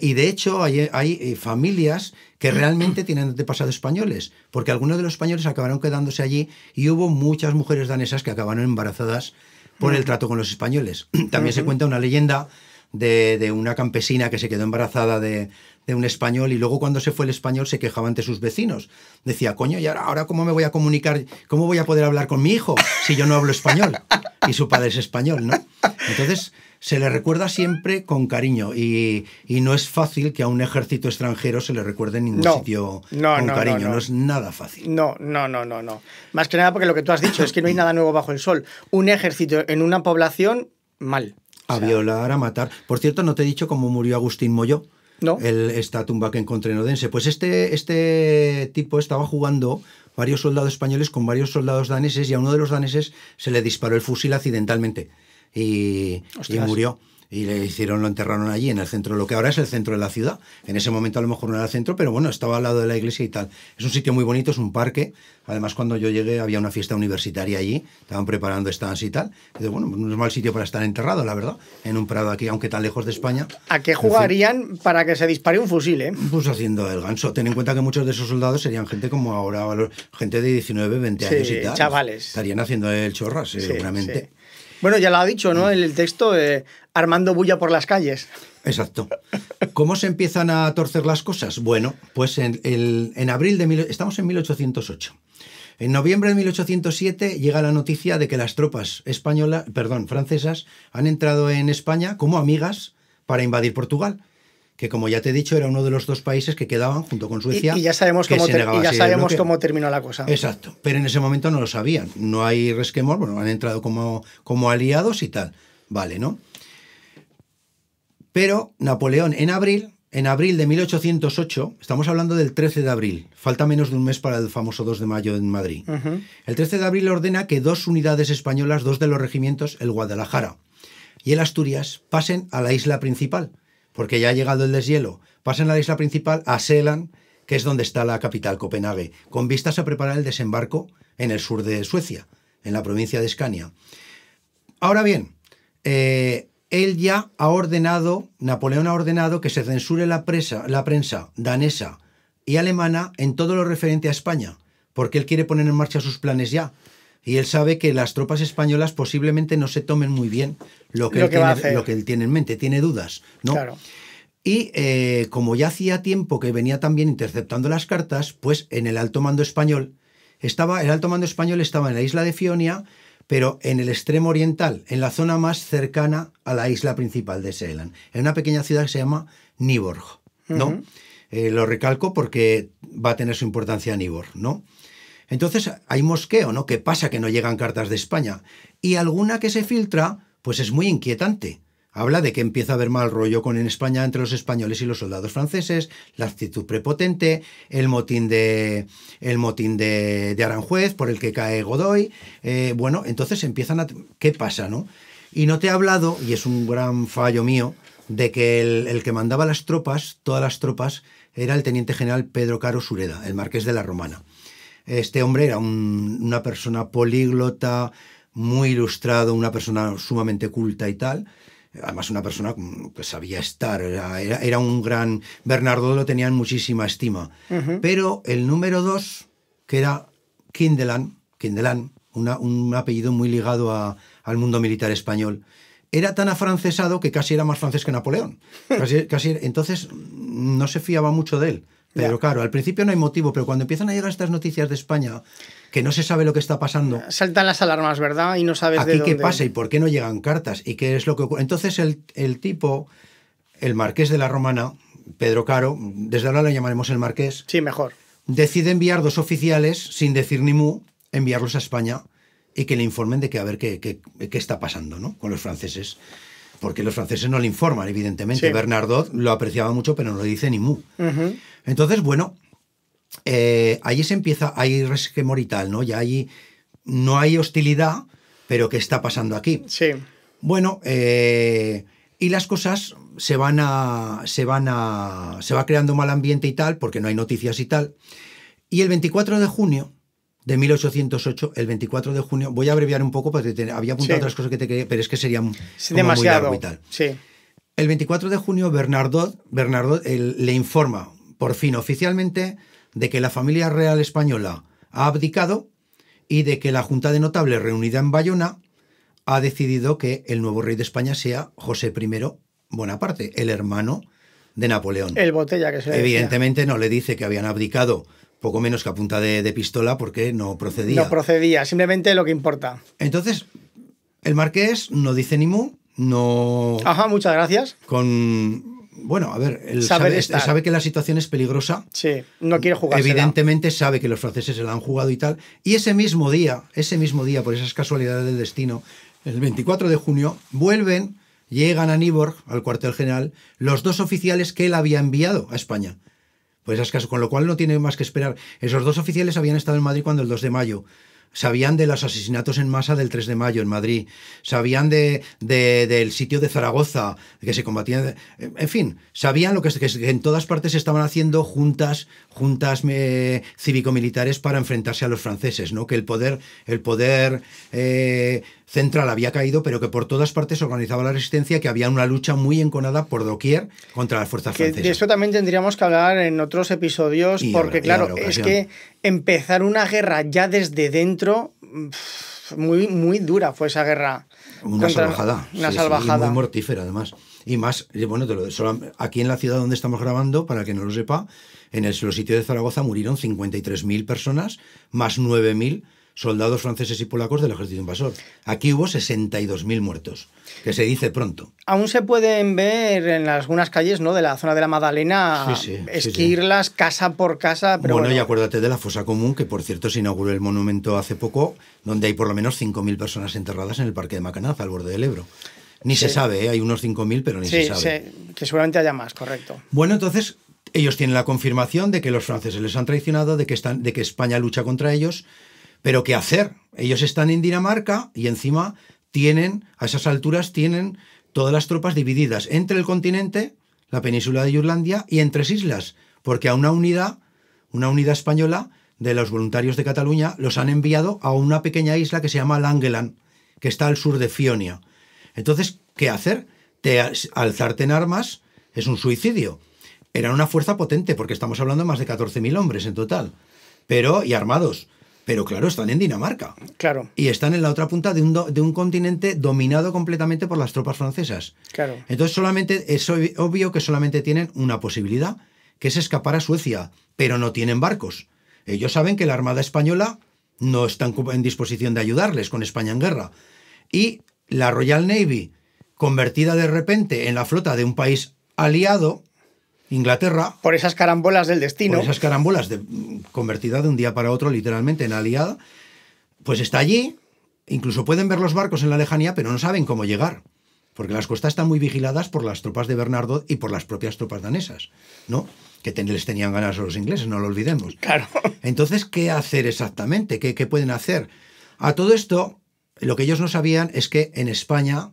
Y de hecho hay familias que realmente tienen antepasados españoles, porque algunos de los españoles acabaron quedándose allí y hubo muchas mujeres danesas que acabaron embarazadas por el trato con los españoles. También se cuenta una leyenda de una campesina que se quedó embarazada de un español y luego cuando se fue el español se quejaba ante sus vecinos. Decía, coño, ¿y ahora cómo me voy a comunicar? ¿Cómo voy a poder hablar con mi hijo si yo no hablo español? Y su padre es español, ¿no? Entonces se le recuerda siempre con cariño y no es fácil que a un ejército extranjero se le recuerde en ningún sitio con cariño. No es nada fácil. No. Más que nada porque lo que tú has dicho es que no hay nada nuevo bajo el sol. Un ejército en una población, mal. A violar, a matar. Por cierto, no te he dicho cómo murió Agustín Molló. No. Esta tumba que encontré en Odense. Pues este tipo estaba jugando varios soldados españoles con varios soldados daneses y a uno de los daneses se le disparó el fusil accidentalmente y murió. Y lo enterraron allí, en el centro, lo que ahora es el centro de la ciudad. En ese momento a lo mejor no era el centro, pero bueno, estaba al lado de la iglesia y tal. Es un sitio muy bonito, es un parque. Además, cuando yo llegué había una fiesta universitaria allí, estaban preparando stands y tal. Y bueno, no es mal sitio para estar enterrado, la verdad, en un prado aquí, aunque tan lejos de España. ¿A qué jugarían para que se dispare un fusil, Pues haciendo el ganso. Ten en cuenta que muchos de esos soldados serían gente como ahora, gente de 19, 20 años y tal. Chavales. Estarían haciendo el chorras, seguramente. Sí. Bueno, ya lo ha dicho, ¿no? El texto, armando bulla por las calles. Exacto. ¿Cómo se empiezan a torcer las cosas? Bueno, pues en abril estamos en 1808. En noviembre de 1807 llega la noticia de que las tropas francesas han entrado en España como amigas para invadir Portugal, que como ya te he dicho era uno de los 2 países que quedaban junto con Suecia. Y ya sabemos cómo terminó la cosa. Exacto, pero en ese momento no lo sabían. No hay resquemor, bueno, han entrado como aliados y tal. Vale, ¿no? Pero Napoleón en abril de 1808, estamos hablando del 13 de abril, falta menos de un mes para el famoso 2 de mayo en Madrid. El 13 de abril ordena que 2 unidades españolas, 2 de los regimientos, el Guadalajara y el Asturias, pasen a la isla principal, porque ya ha llegado el deshielo, pasen a la isla principal, a Seeland, que es donde está la capital, Copenhague, con vistas a preparar el desembarco en el sur de Suecia, en la provincia de Escania. Ahora bien, Napoleón ha ordenado que se censure la prensa danesa y alemana en todo lo referente a España, porque él quiere poner en marcha sus planes ya. y él sabe que las tropas españolas posiblemente no se tomen muy bien lo que él tiene en mente, tiene dudas, ¿no? Claro. Y como ya hacía tiempo que venía también interceptando las cartas, pues en el alto mando español estaba en la isla de Fionia, pero en el extremo oriental, en la zona más cercana a la isla principal de Seeland, en una pequeña ciudad que se llama Nyborg, ¿no? Lo recalco porque va a tener su importancia Nyborg, ¿no? Entonces hay mosqueo, ¿no? ¿Qué pasa que no llegan cartas de España? Y alguna que se filtra, pues es muy inquietante. Habla de que empieza a haber mal rollo en España entre los españoles y los soldados franceses, la actitud prepotente, el motín de Aranjuez por el que cae Godoy. Bueno, entonces empiezan a... ¿Qué pasa, no? Y no te he hablado, y es un gran fallo mío, de que el que mandaba las tropas, todas las tropas, era el teniente general Pedro Caro Sureda, el marqués de la Romana. Este hombre era una persona políglota, muy ilustrado, una persona sumamente culta y tal. Además, una persona que sabía estar, era un gran... Bernardo lo tenía en muchísima estima. Pero el número 2, que era Kindelan, un apellido muy ligado al mundo militar español, era tan afrancesado que casi era más francés que Napoleón. Entonces, no se fiaba mucho de él. Pero claro, al principio no hay motivo, pero cuando empiezan a llegar estas noticias de España, que no se sabe lo que está pasando... Saltan las alarmas, ¿verdad? Y no sabes aquí de dónde... qué pasa y por qué no llegan cartas y qué es lo que ocurre. Entonces el tipo, el marqués de la Romana, Pedro Caro, desde ahora le llamaremos el marqués... Sí, mejor. Decide enviar 2 oficiales, sin decir ni mu, enviarlos a España y que le informen de que a ver qué está pasando, ¿no? Con los franceses. Porque los franceses no le informan, evidentemente. Sí. Bernardo lo apreciaba mucho, pero no le dice ni mu. Entonces, bueno, allí se empieza, hay resquemor y tal, ¿no? Ya allí no hay hostilidad, pero ¿qué está pasando aquí? Sí. Bueno, y las cosas se va creando mal ambiente y tal, porque no hay noticias y tal. Y el 24 de junio de 1808, el 24 de junio, voy a abreviar un poco porque había apuntado otras cosas que te quería, pero es que sería demasiado muy largo y tal. Sí. El 24 de junio Bernardo le informa, por fin oficialmente, de que la familia real española ha abdicado y de que la Junta de Notables reunida en Bayona ha decidido que el nuevo rey de España sea José I Bonaparte, el hermano de Napoleón. El botella que se le Evidentemente no le dice que habían abdicado poco menos que a punta de pistola porque no procedía. No procedía, simplemente lo que importa. Entonces, el marqués no dice ni mu, no... Ajá, muchas gracias. Bueno, a ver, él sabe que la situación es peligrosa. Sí, no quiere jugársela. Evidentemente sabe que los franceses se la han jugado y tal. Y ese mismo día, por esas casualidades del destino, el 24 de junio, llegan a Nyborg, al cuartel general, los 2 oficiales que él había enviado a España. Pues esas casos, con lo cual no tiene más que esperar. Esos 2 oficiales habían estado en Madrid cuando el 2 de mayo. Sabían de los asesinatos en masa del 3 de mayo en Madrid. Sabían del sitio de Zaragoza, que se combatían. En fin, sabían lo que en todas partes se estaban haciendo juntas cívico-militares para enfrentarse a los franceses, ¿no? Que el poder central había caído, pero que por todas partes se organizaba la resistencia, que había una lucha muy enconada por doquier contra las fuerzas francesas. De esto también tendríamos que hablar en otros episodios, porque claro, es que empezar una guerra ya desde dentro, muy, muy dura fue esa guerra. Una salvajada. Una salvajada. Y muy mortífera, además. Y más, bueno, aquí en la ciudad donde estamos grabando, para que no lo sepa, en el sitio de Zaragoza murieron 53.000 personas, más 9.000 soldados franceses y polacos del ejército invasor. Aquí hubo 62.000 muertos, que se dice pronto. Aún se pueden ver en algunas calles, ¿no?, de la zona de la Magdalena, esquirlas casa por casa. Pero bueno, y acuérdate de la fosa común, que por cierto se inauguró el monumento hace poco, donde hay por lo menos 5.000 personas enterradas en el Parque de Macanaz, al borde del Ebro. Ni se sabe, hay unos 5.000, pero ni se sabe. Sí, que seguramente haya más, correcto. Bueno, entonces ellos tienen la confirmación de que los franceses les han traicionado, de que España lucha contra ellos. Pero ¿qué hacer? Ellos están en Dinamarca y encima a esas alturas tienen todas las tropas divididas entre el continente, la península de Jutlandia, y en 3 islas, porque a una unidad española de los voluntarios de Cataluña los han enviado a una pequeña isla que se llama Langeland, que está al sur de Fionia. Entonces, ¿qué hacer? Alzarte en armas es un suicidio. Era una fuerza potente, porque estamos hablando de más de 14.000 hombres en total, y armados. Pero claro, están en Dinamarca. Claro. Y están en la otra punta de un continente dominado completamente por las tropas francesas. Claro. Entonces es obvio que solamente tienen una posibilidad, que es escapar a Suecia, pero no tienen barcos. Ellos saben que la Armada Española no está en disposición de ayudarles con España en guerra. Y la Royal Navy, convertida de repente en la flota de un país aliado, Inglaterra... Por esas carambolas del destino. Por esas carambolas, convertida de un día para otro literalmente en aliada, pues está allí, incluso pueden ver los barcos en la lejanía, pero no saben cómo llegar, porque las costas están muy vigiladas por las tropas de Bernardo y por las propias tropas danesas, ¿no? Que les tenían ganas a los ingleses, no lo olvidemos. Claro. Entonces, ¿qué hacer exactamente? ¿Qué pueden hacer? A todo esto, lo que ellos no sabían es que en España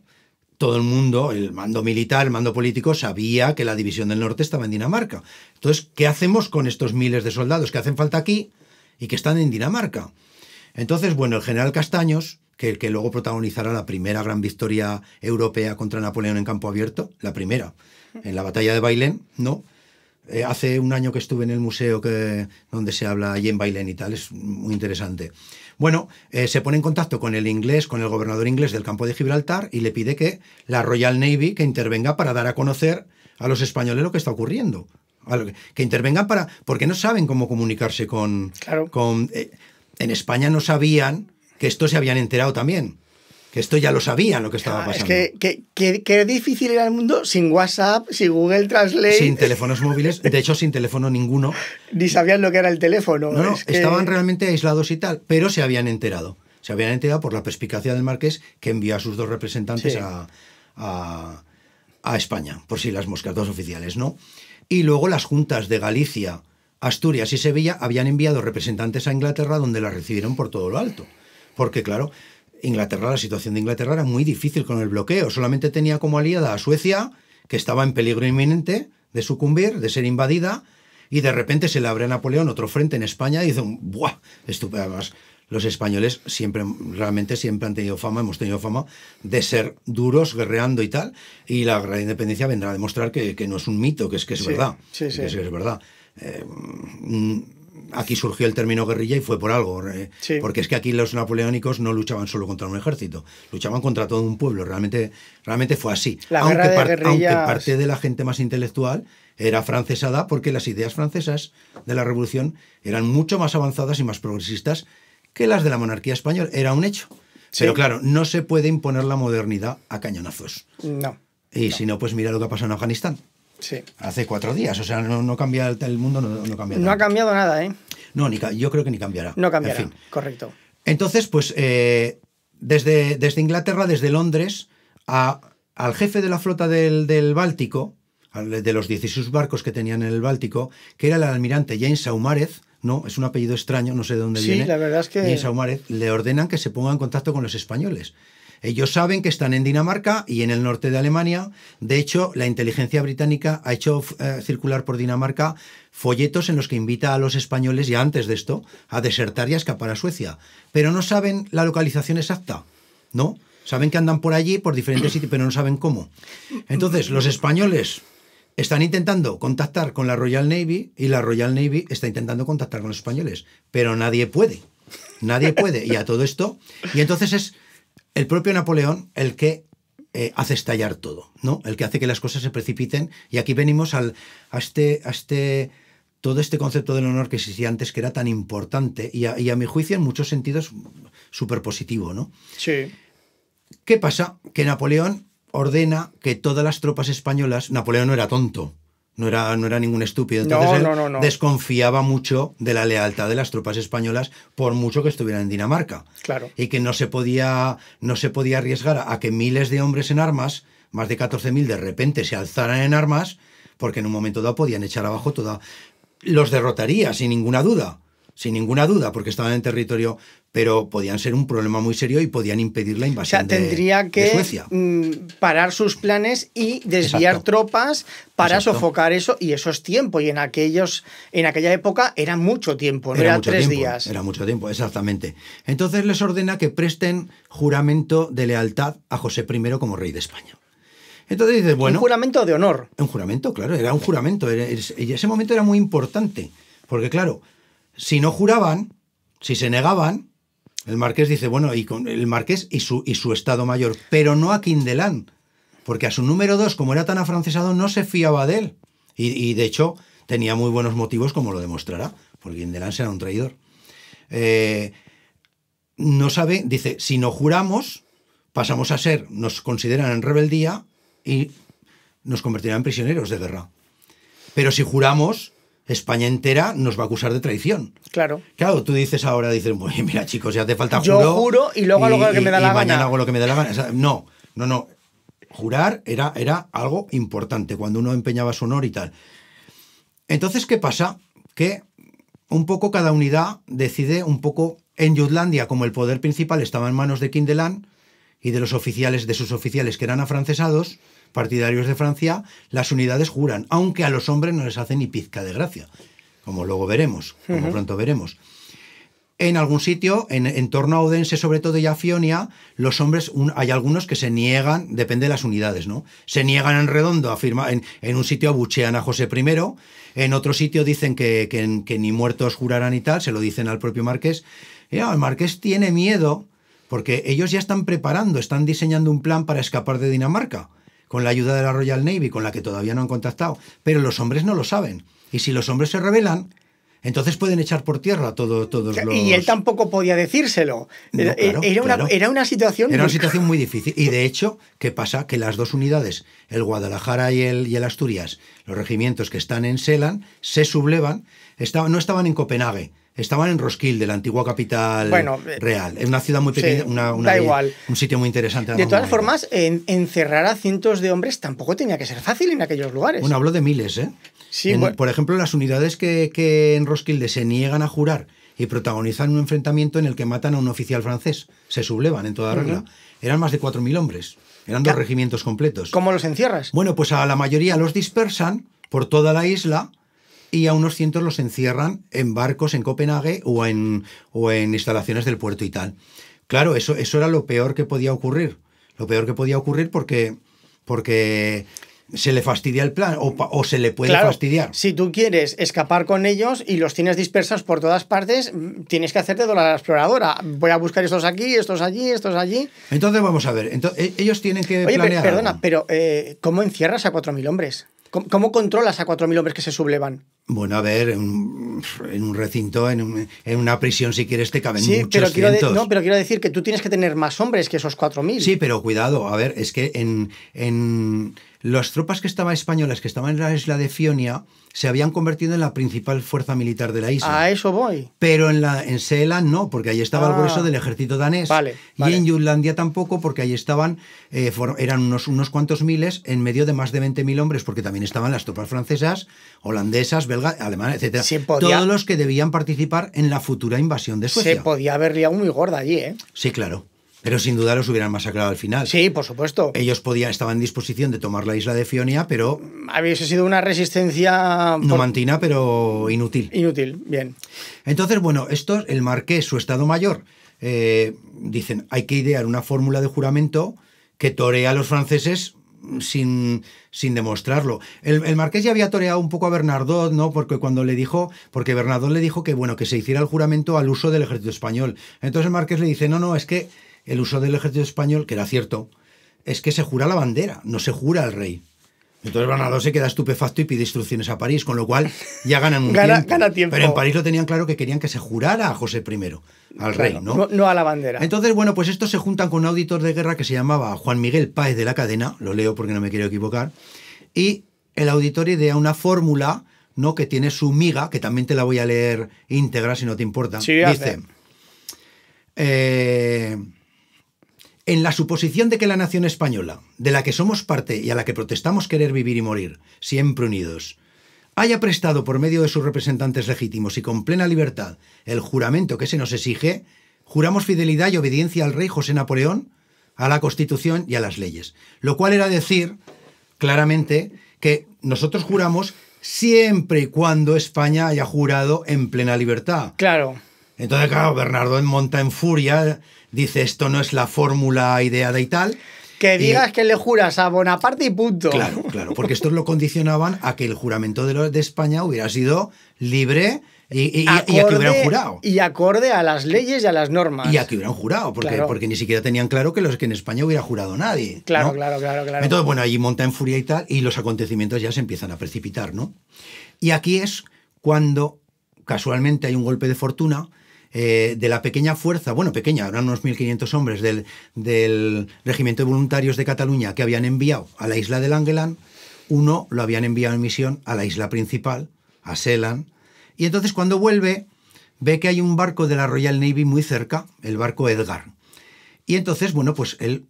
todo el mundo, el mando militar, el mando político, sabía que la División del Norte estaba en Dinamarca. Entonces, ¿qué hacemos con estos miles de soldados que hacen falta aquí y que están en Dinamarca? Entonces, bueno, el general Castaños, que luego protagonizará la primera gran victoria europea contra Napoleón en campo abierto, la primera, en la batalla de Bailén, ¿no? Hace un año que estuve en el museo donde se habla allí en Bailén y tal, es muy interesante. Bueno, se pone en contacto con con el gobernador inglés del campo de Gibraltar y le pide que la Royal Navy que intervenga para dar a conocer a los españoles lo que está ocurriendo. Que intervengan porque no saben cómo comunicarse con... Claro. En España no sabían que esto se habían enterado también. Que esto ya lo sabían lo que estaba pasando. Es que difícil era el mundo sin WhatsApp, sin Google Translate. Sin teléfonos móviles, de hecho sin teléfono ninguno. Ni sabían lo que era el teléfono. No, estaban realmente aislados y tal, pero se habían enterado. Se habían enterado por la perspicacia del marqués, que envió a sus dos representantes a España, por si las moscas, dos oficiales, ¿no? Y luego las juntas de Galicia, Asturias y Sevilla habían enviado representantes a Inglaterra, donde la recibieron por todo lo alto. Porque claro, la situación de Inglaterra era muy difícil con el bloqueo. Solamente tenía como aliada a Suecia, que estaba en peligro inminente de sucumbir, de ser invadida, y de repente se le abre a Napoleón otro frente en España y dicen, ¡buah! Estupendo. Además, los españoles realmente siempre han tenido fama, hemos tenido fama de ser duros, guerreando y tal, y la guerra de independencia vendrá a demostrar que no es un mito, que es verdad. Sí. Que es verdad. Aquí surgió el término guerrilla y fue por algo, porque es que aquí los napoleónicos no luchaban solo contra un ejército, luchaban contra todo un pueblo, realmente fue así. Aunque parte de la gente más intelectual era francesada, porque las ideas francesas de la revolución eran mucho más avanzadas y más progresistas que las de la monarquía española, era un hecho. Sí. Pero claro, no se puede imponer la modernidad a cañonazos. No. Y si no, pues mira lo que ha pasado en Afganistán. Sí. Hace 4 días, o sea, no cambia el mundo, no cambia nada. No ha cambiado nada, ¿eh? No, yo creo que ni cambiará. No cambiará, en fin. Correcto. Entonces, pues, desde Inglaterra, desde Londres, al jefe de la flota del Báltico, de los 16 barcos que tenían en el Báltico, que era el almirante James Saumarez, ¿no? Es un apellido extraño, no sé de dónde viene. Sí, la verdad es que... James Saumarez, le ordenan que se ponga en contacto con los españoles. Ellos saben que están en Dinamarca y en el norte de Alemania. De hecho, la inteligencia británica ha hecho circular por Dinamarca folletos en los que invita a los españoles, ya antes de esto, a desertar y a escapar a Suecia. Pero no saben la localización exacta, ¿no? Saben que andan por allí, por diferentes sitios, pero no saben cómo. Entonces, los españoles están intentando contactar con la Royal Navy y la Royal Navy está intentando contactar con los españoles, pero nadie puede. Nadie puede. Y a todo esto... Y entonces es el propio Napoleón el que hace estallar todo, ¿no? El que hace que las cosas se precipiten. Y aquí venimos a todo este concepto del honor que existía antes, que era tan importante y a mi juicio en muchos sentidos súper positivo, ¿no? Sí. ¿Qué pasa? Que Napoleón ordena que todas las tropas españolas... Napoleón no era tonto, no era ningún estúpido. Entonces él desconfiaba mucho de la lealtad de las tropas españolas, por mucho que estuvieran en Dinamarca. Claro. Y que no se podía arriesgar a que miles de hombres en armas, más de 14.000, de repente se alzaran en armas, porque en un momento dado podían echar abajo toda... Los derrotaría, sin ninguna duda, porque estaban en territorio, pero podían ser un problema muy serio y podían impedir la invasión tendría que de Suecia. Parar sus planes y desviar tropas para sofocar eso, y eso es tiempo, y en aquella época era mucho tiempo, no era 3 días. Era mucho tiempo, exactamente. Entonces les ordena que presten juramento de lealtad a José I como rey de España. Entonces dices, bueno... Un juramento de honor. Un juramento, claro, era un juramento. Y ese momento era muy importante, porque claro, si no juraban, Si se negaban, el marqués dice, bueno, el marqués y su Estado Mayor, pero no a Quindelán, porque a su número 2, como era tan afrancesado, no se fiaba de él. Y de hecho, tenía muy buenos motivos, como lo demostrará, porque Quindelán será un traidor. No sabe, dice, si no juramos, pasamos a ser, nos consideran en rebeldía y nos convertirán en prisioneros de guerra. Pero si juramos, España entera nos va a acusar de traición. Claro. Claro, tú dices ahora, oye, mira chicos, ya hace falta yo juro y luego hago lo que me da la gana. Mañana hago lo que me da la gana. O sea, no. Jurar era algo importante cuando uno empeñaba su honor y tal. Entonces, ¿qué pasa? Que un poco cada unidad decide un poco. En Jutlandia, como el poder principal estaba en manos de Quindelán y de sus oficiales que eran afrancesados, partidarios de Francia, las unidades juran, aunque a los hombres no les hace ni pizca de gracia, como luego veremos, como pronto veremos. En algún sitio, en torno a Odense sobre todo y a Fionia, los hombres, hay algunos que se niegan, depende de las unidades, ¿no? Se niegan en redondo, en un sitio abuchean a José I, en otro sitio dicen que ni muertos jurarán y tal, se lo dicen al propio marqués. El marqués tiene miedo porque ellos ya están diseñando un plan para escapar de Dinamarca, con la ayuda de la Royal Navy, con la que todavía no han contactado, pero los hombres no lo saben. Y si los hombres se rebelan, entonces pueden echar por tierra todos los... Y él tampoco podía decírselo. No, claro, era una situación... Era una situación muy difícil. Y de hecho, ¿qué pasa? Que las dos unidades, el Guadalajara y el Asturias, los regimientos que están en Seeland, se sublevan, no estaban en Copenhague, estaban en Roskilde, la antigua capital real. Es una ciudad muy pequeña, sí, da igual. Un sitio muy interesante. De todas formas, encerrar a cientos de hombres tampoco tenía que ser fácil en aquellos lugares. Bueno, hablo de miles, ¿eh? Sí, por ejemplo, las unidades que en Roskilde se niegan a jurar y protagonizan un enfrentamiento en el que matan a un oficial francés, se sublevan en toda regla. Eran más de 4.000 hombres. Eran 2 regimientos completos. ¿Cómo los encierras? Bueno, pues a la mayoría los dispersan por toda la isla y a unos cientos los encierran en barcos en Copenhague o en instalaciones del puerto y tal. Claro, eso era lo peor que podía ocurrir. Lo peor que podía ocurrir porque se le fastidia el plan o se le puede fastidiar. Si tú quieres escapar con ellos y los tienes dispersos por todas partes, tienes que hacerte de la exploradora. Voy a buscar estos aquí, estos allí, estos allí. Entonces vamos a ver. Ellos tienen que planear perdona, algo. Pero ¿cómo encierras a 4.000 hombres? ¿Cómo controlas a 4.000 hombres que se sublevan? Bueno, a ver, en un recinto, en una prisión, si quieres, te caben muchos pero cientos. Pero quiero decir que tú tienes que tener más hombres que esos 4.000. Sí, pero cuidado, a ver, es que en las tropas españolas que estaban en la isla de Fionia se habían convertido en la principal fuerza militar de la isla. A eso voy. Pero en Seeland no, porque ahí estaba el grueso del ejército danés. Vale. Y en Jutlandia tampoco, porque ahí estaban, eran unos cuantos miles en medio de más de 20.000 hombres, porque también estaban las tropas francesas, holandesas, belgas, alemanas, etc. Todos los que debían participar en la futura invasión de Suecia. Se podía haber liado muy gorda allí, ¿eh? Sí, claro. Pero sin duda los hubieran masacrado al final. Sí, por supuesto. Ellos estaban en disposición de tomar la isla de Fionia, pero... Hubiese sido una resistencia... numantina, pero inútil. Inútil, bien. Entonces, bueno, el marqués, su Estado Mayor, dicen, hay que idear una fórmula de juramento que torea a los franceses sin demostrarlo. El marqués ya había toreado un poco a Bernardot, ¿no? Porque Bernardot le dijo que se hiciera el juramento al uso del ejército español. Entonces el marqués le dice, no, es que el uso del ejército español, que era cierto, es que se jura la bandera, no se jura al rey. Entonces Bernardot se queda estupefacto y pide instrucciones a París, con lo cual ya ganan un tiempo. Pero en París lo tenían claro que querían que se jurara a José I, al rey, ¿no? No a la bandera. Entonces, bueno, pues estos se juntan con un auditor de guerra que se llamaba Juan Miguel Páez de la Cadena, lo leo porque no me quiero equivocar, y el auditor idea una fórmula, ¿no?, que tiene su miga, que también te la voy a leer íntegra si no te importa. Sí, dice... En la suposición de que la nación española, de la que somos parte y a la que protestamos querer vivir y morir, siempre unidos, haya prestado por medio de sus representantes legítimos y con plena libertad el juramento que se nos exige, juramos fidelidad y obediencia al rey José Napoleón, a la Constitución y a las leyes. Lo cual era decir claramente que nosotros juramos siempre y cuando España haya jurado en plena libertad. Claro. Entonces, claro, Bernardot monta en furia, dice esto no es la fórmula ideada y tal. Que digas que le juras a Bonaparte y punto. Claro, porque estos lo condicionaban a que el juramento de España hubiera sido libre Y aquí hubieran jurado. Y acorde a las leyes y a las normas. Y aquí hubieran jurado, porque ni siquiera tenían claro que en España hubiera jurado nadie. Claro, ¿no? claro. Entonces, bueno, allí monta en furia y tal, y los acontecimientos ya se empiezan a precipitar, ¿no? Y aquí es cuando, casualmente, hay un golpe de fortuna de la pequeña fuerza, bueno, pequeña, eran unos 1.500 hombres del Regimiento de Voluntarios de Cataluña que habían enviado a la isla de Langeland. Uno lo habían enviado en misión a la isla principal, a Seeland, y entonces cuando vuelve ve que hay un barco de la Royal Navy muy cerca, el barco Edgar. Y entonces, bueno, pues él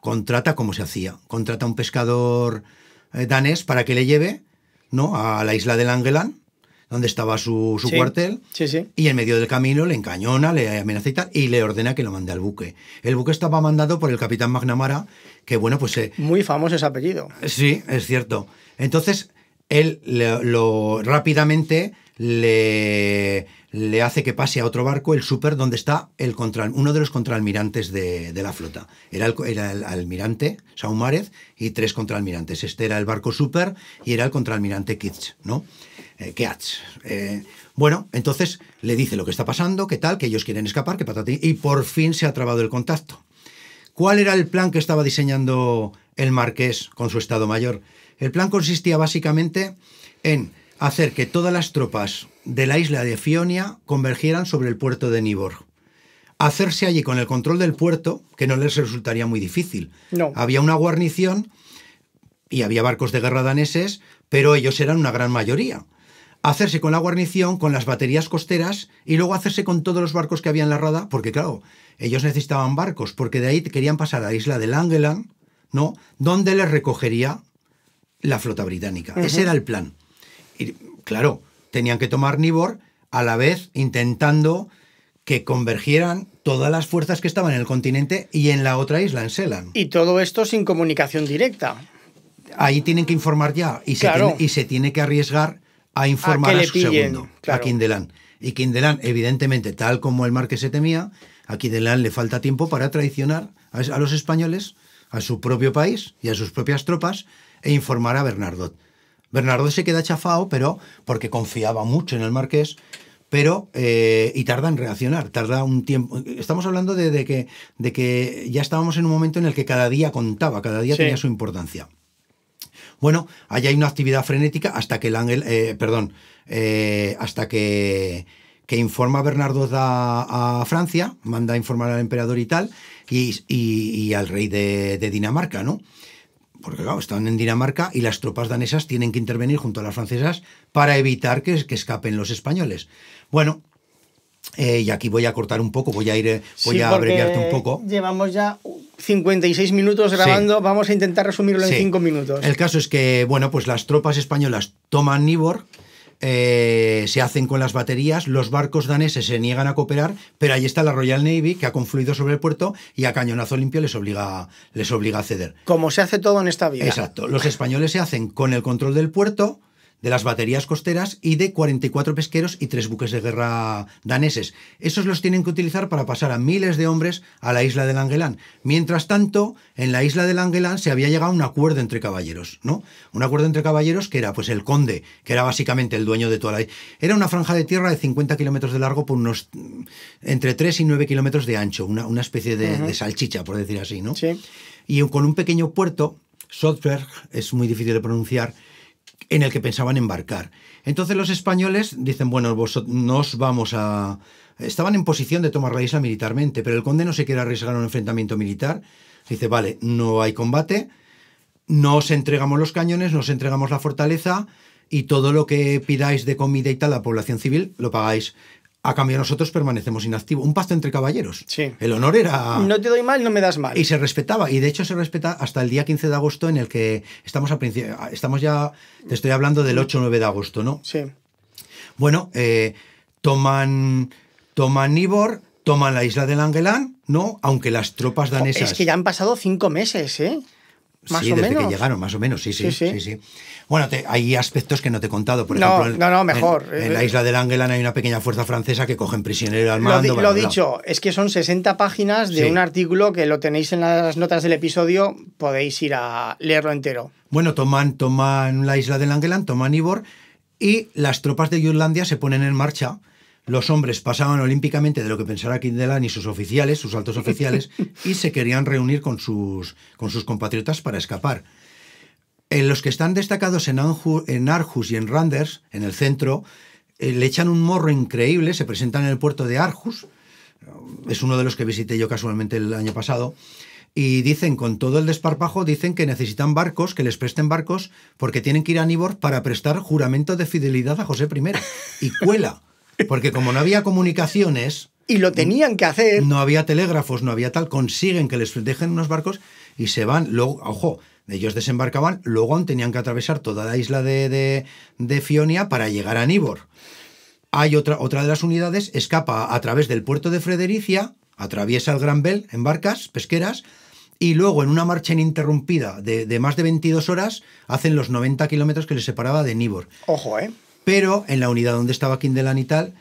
contrata, como se hacía, contrata a un pescador danés para que le lleve, ¿no?, a la isla de Langeland, donde estaba su cuartel, sí. Y en medio del camino le encañona, le amenaza y tal, y le ordena que lo mande al buque. El buque estaba mandado por el capitán McNamara, que bueno, pues... muy famoso ese apellido. Sí, es cierto. Entonces, él rápidamente le hace que pase a otro barco, el Super, donde está uno de los contraalmirantes de la flota. Era el almirante Saumarez y 3 contraalmirantes. Este era el barco Super y era el contraalmirante Keats, ¿no? Keats. Bueno, entonces le dice lo que está pasando, qué tal, que ellos quieren escapar, que patatín, y por fin se ha trabado el contacto. ¿Cuál era el plan que estaba diseñando el marqués con su Estado Mayor? El plan consistía básicamente en hacer que todas las tropas de la isla de Fionia convergieran sobre el puerto de Nyborg. Hacerse allí con el control del puerto, que no les resultaría muy difícil. No. Había una guarnición y había barcos de guerra daneses, pero ellos eran una gran mayoría. Hacerse con la guarnición, con las baterías costeras, y luego hacerse con todos los barcos que había en la rada, porque claro, ellos necesitaban barcos, porque de ahí querían pasar a la isla de Langeland, ¿no?, donde les recogería la flota británica. Uh-huh. Ese era el plan. Y claro, tenían que tomar Nyborg, a la vez intentando que convergieran todas las fuerzas que estaban en el continente y en la otra isla, en Seeland. Y todo esto sin comunicación directa. Ahí tienen que informar ya, y se tiene que arriesgar a informar a su segundo, claro, a Kindelan. Y Kindelan, evidentemente, tal como el marqués se temía, a Kindelan le falta tiempo para traicionar a los españoles, a su propio país y a sus propias tropas, e informar a Bernardot. Bernardot se queda chafado, pero porque confiaba mucho en el marqués, pero y tarda en reaccionar, tarda un tiempo. Estamos hablando de que ya estábamos en un momento en el que cada día contaba, cada día tenía su importancia. Bueno, allá hay una actividad frenética hasta que hasta que informa Bernardot a Francia, manda a informar al emperador y tal, y al rey de Dinamarca, ¿no? Porque claro, están en Dinamarca y las tropas danesas tienen que intervenir junto a las francesas para evitar que escapen los españoles. Bueno, y aquí voy a cortar un poco, voy a abreviarte un poco. Llevamos ya 56 minutos grabando, vamos a intentar resumirlo en 5 minutos. El caso es que, bueno, pues las tropas españolas toman Nyborg, se hacen con las baterías, los barcos daneses se niegan a cooperar, pero ahí está la Royal Navy que ha confluido sobre el puerto y a cañonazo limpio les obliga a ceder. Como se hace todo en esta vida. Exacto. Los españoles se hacen con el control del puerto, de las baterías costeras y de 44 pesqueros y 3 buques de guerra daneses. Esos los tienen que utilizar para pasar a miles de hombres a la isla de Langeland. Mientras tanto, en la isla de Langeland se había llegado a un acuerdo entre caballeros, ¿no? Un acuerdo entre caballeros que era pues el conde, que era básicamente el dueño de toda la isla. Era una franja de tierra de 50 kilómetros de largo por unos entre 3 y 9 kilómetros de ancho, una especie de salchicha, por decir así, ¿no? Sí. Y con un pequeño puerto, Soderberg, es muy difícil de pronunciar, en el que pensaban embarcar. Entonces los españoles dicen, bueno, nos vamos a... Estaban en posición de tomar la isla militarmente, pero el conde no se quiere arriesgar a un enfrentamiento militar. Dice, vale, no hay combate, no os entregamos los cañones, no os entregamos la fortaleza y todo lo que pidáis de comida y tal a la población civil lo pagáis. A cambio nosotros permanecemos inactivos. Un pacto entre caballeros. Sí. El honor era... No te doy mal, no me das mal. Y se respetaba. Y de hecho se respeta hasta el día 15 de agosto en el que estamos ya... Te estoy hablando del 8 o 9 de agosto, ¿no? Sí. Bueno, toman Nyborg, toman la isla de Langeland, ¿no? Aunque las tropas danesas... Es que ya han pasado 5 meses, ¿eh? Más o desde menos. que llegaron, más o menos, sí. Bueno, hay aspectos que no te he contado. Por No, ejemplo, mejor. En la isla de Langeland hay una pequeña fuerza francesa que cogen prisionero al mando. Lo dicho, es que son 60 páginas de un artículo que lo tenéis en las notas del episodio, podéis ir a leerlo entero. Bueno, toman la isla de Langeland, toman Nyborg, y las tropas de Jutlandia se ponen en marcha. Los hombres pasaban olímpicamente de lo que pensara Kindelan y sus oficiales, sus altos oficiales, y se querían reunir con sus compatriotas para escapar. Los que están destacados en Aarhus y en Randers, en el centro, le echan un morro increíble, se presentan en el puerto de Aarhus, es uno de los que visité yo casualmente el año pasado, y dicen, con todo el desparpajo, dicen que necesitan barcos, que les presten barcos, porque tienen que ir a Nibor para prestar juramento de fidelidad a José I. Y cuela, porque como no había comunicaciones... Y lo tenían que hacer. No había telégrafos, no había tal, consiguen que les dejen unos barcos y se van. Luego, ojo, ellos desembarcaban, luego aún tenían que atravesar toda la isla de Fionia para llegar a Nibor. Hay otra de las unidades, escapa a través del puerto de Fredericia, atraviesa el Gran Bell en barcas pesqueras, y luego en una marcha ininterrumpida de más de 22 horas hacen los 90 kilómetros que les separaba de Nibor. Ojo, ¿eh? Pero en la unidad donde estaba Kindelan y tal,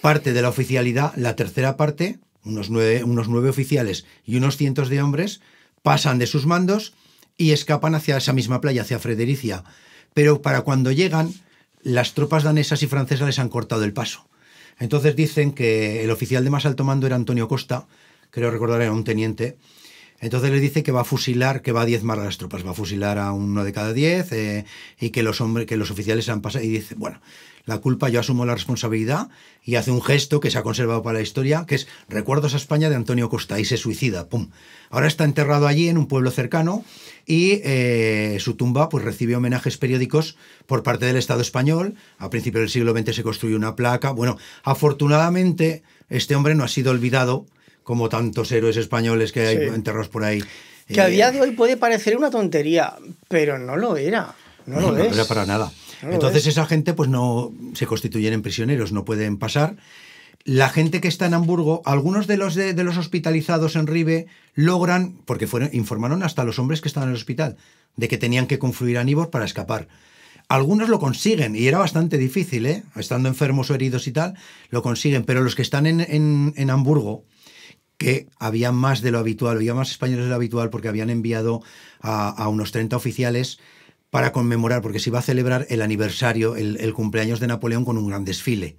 parte de la oficialidad, la tercera parte, unos nueve oficiales y unos cientos de hombres, pasan de sus mandos y escapan hacia esa misma playa, hacia Fredericia. Pero para cuando llegan, las tropas danesas y francesas les han cortado el paso. Entonces dicen que el oficial de más alto mando era Antonio Costa, creo recordar era un teniente. Entonces les dice que va a fusilar, que va a diezmar a las tropas, va a fusilar a 1 de cada 10 y que los oficiales se han pasado. Y dice, bueno, la culpa, yo asumo la responsabilidad, y hace un gesto que se ha conservado para la historia, que es Recuerdos a España de Antonio Costa, y se suicida, ¡pum! Ahora está enterrado allí en un pueblo cercano y su tumba pues recibe homenajes periódicos por parte del Estado español. A principios del siglo XX se construyó una placa. Bueno, afortunadamente este hombre no ha sido olvidado como tantos héroes españoles que hay enterrados por ahí. Que a día de hoy puede parecer una tontería, pero no lo era. No era para nada. Entonces esa gente pues no se constituyen en prisioneros, no pueden pasar. La gente que está en Hamburgo, algunos de los hospitalizados en Ribe logran, porque informaron hasta los hombres que estaban en el hospital, de que tenían que confluir a Nibor para escapar. Algunos lo consiguen, y era bastante difícil, estando enfermos o heridos y tal, lo consiguen, pero los que están en Hamburgo, que había más de lo habitual, había más españoles de lo habitual, porque habían enviado a unos 30 oficiales para conmemorar, porque se iba a celebrar el aniversario, el cumpleaños de Napoleón con un gran desfile,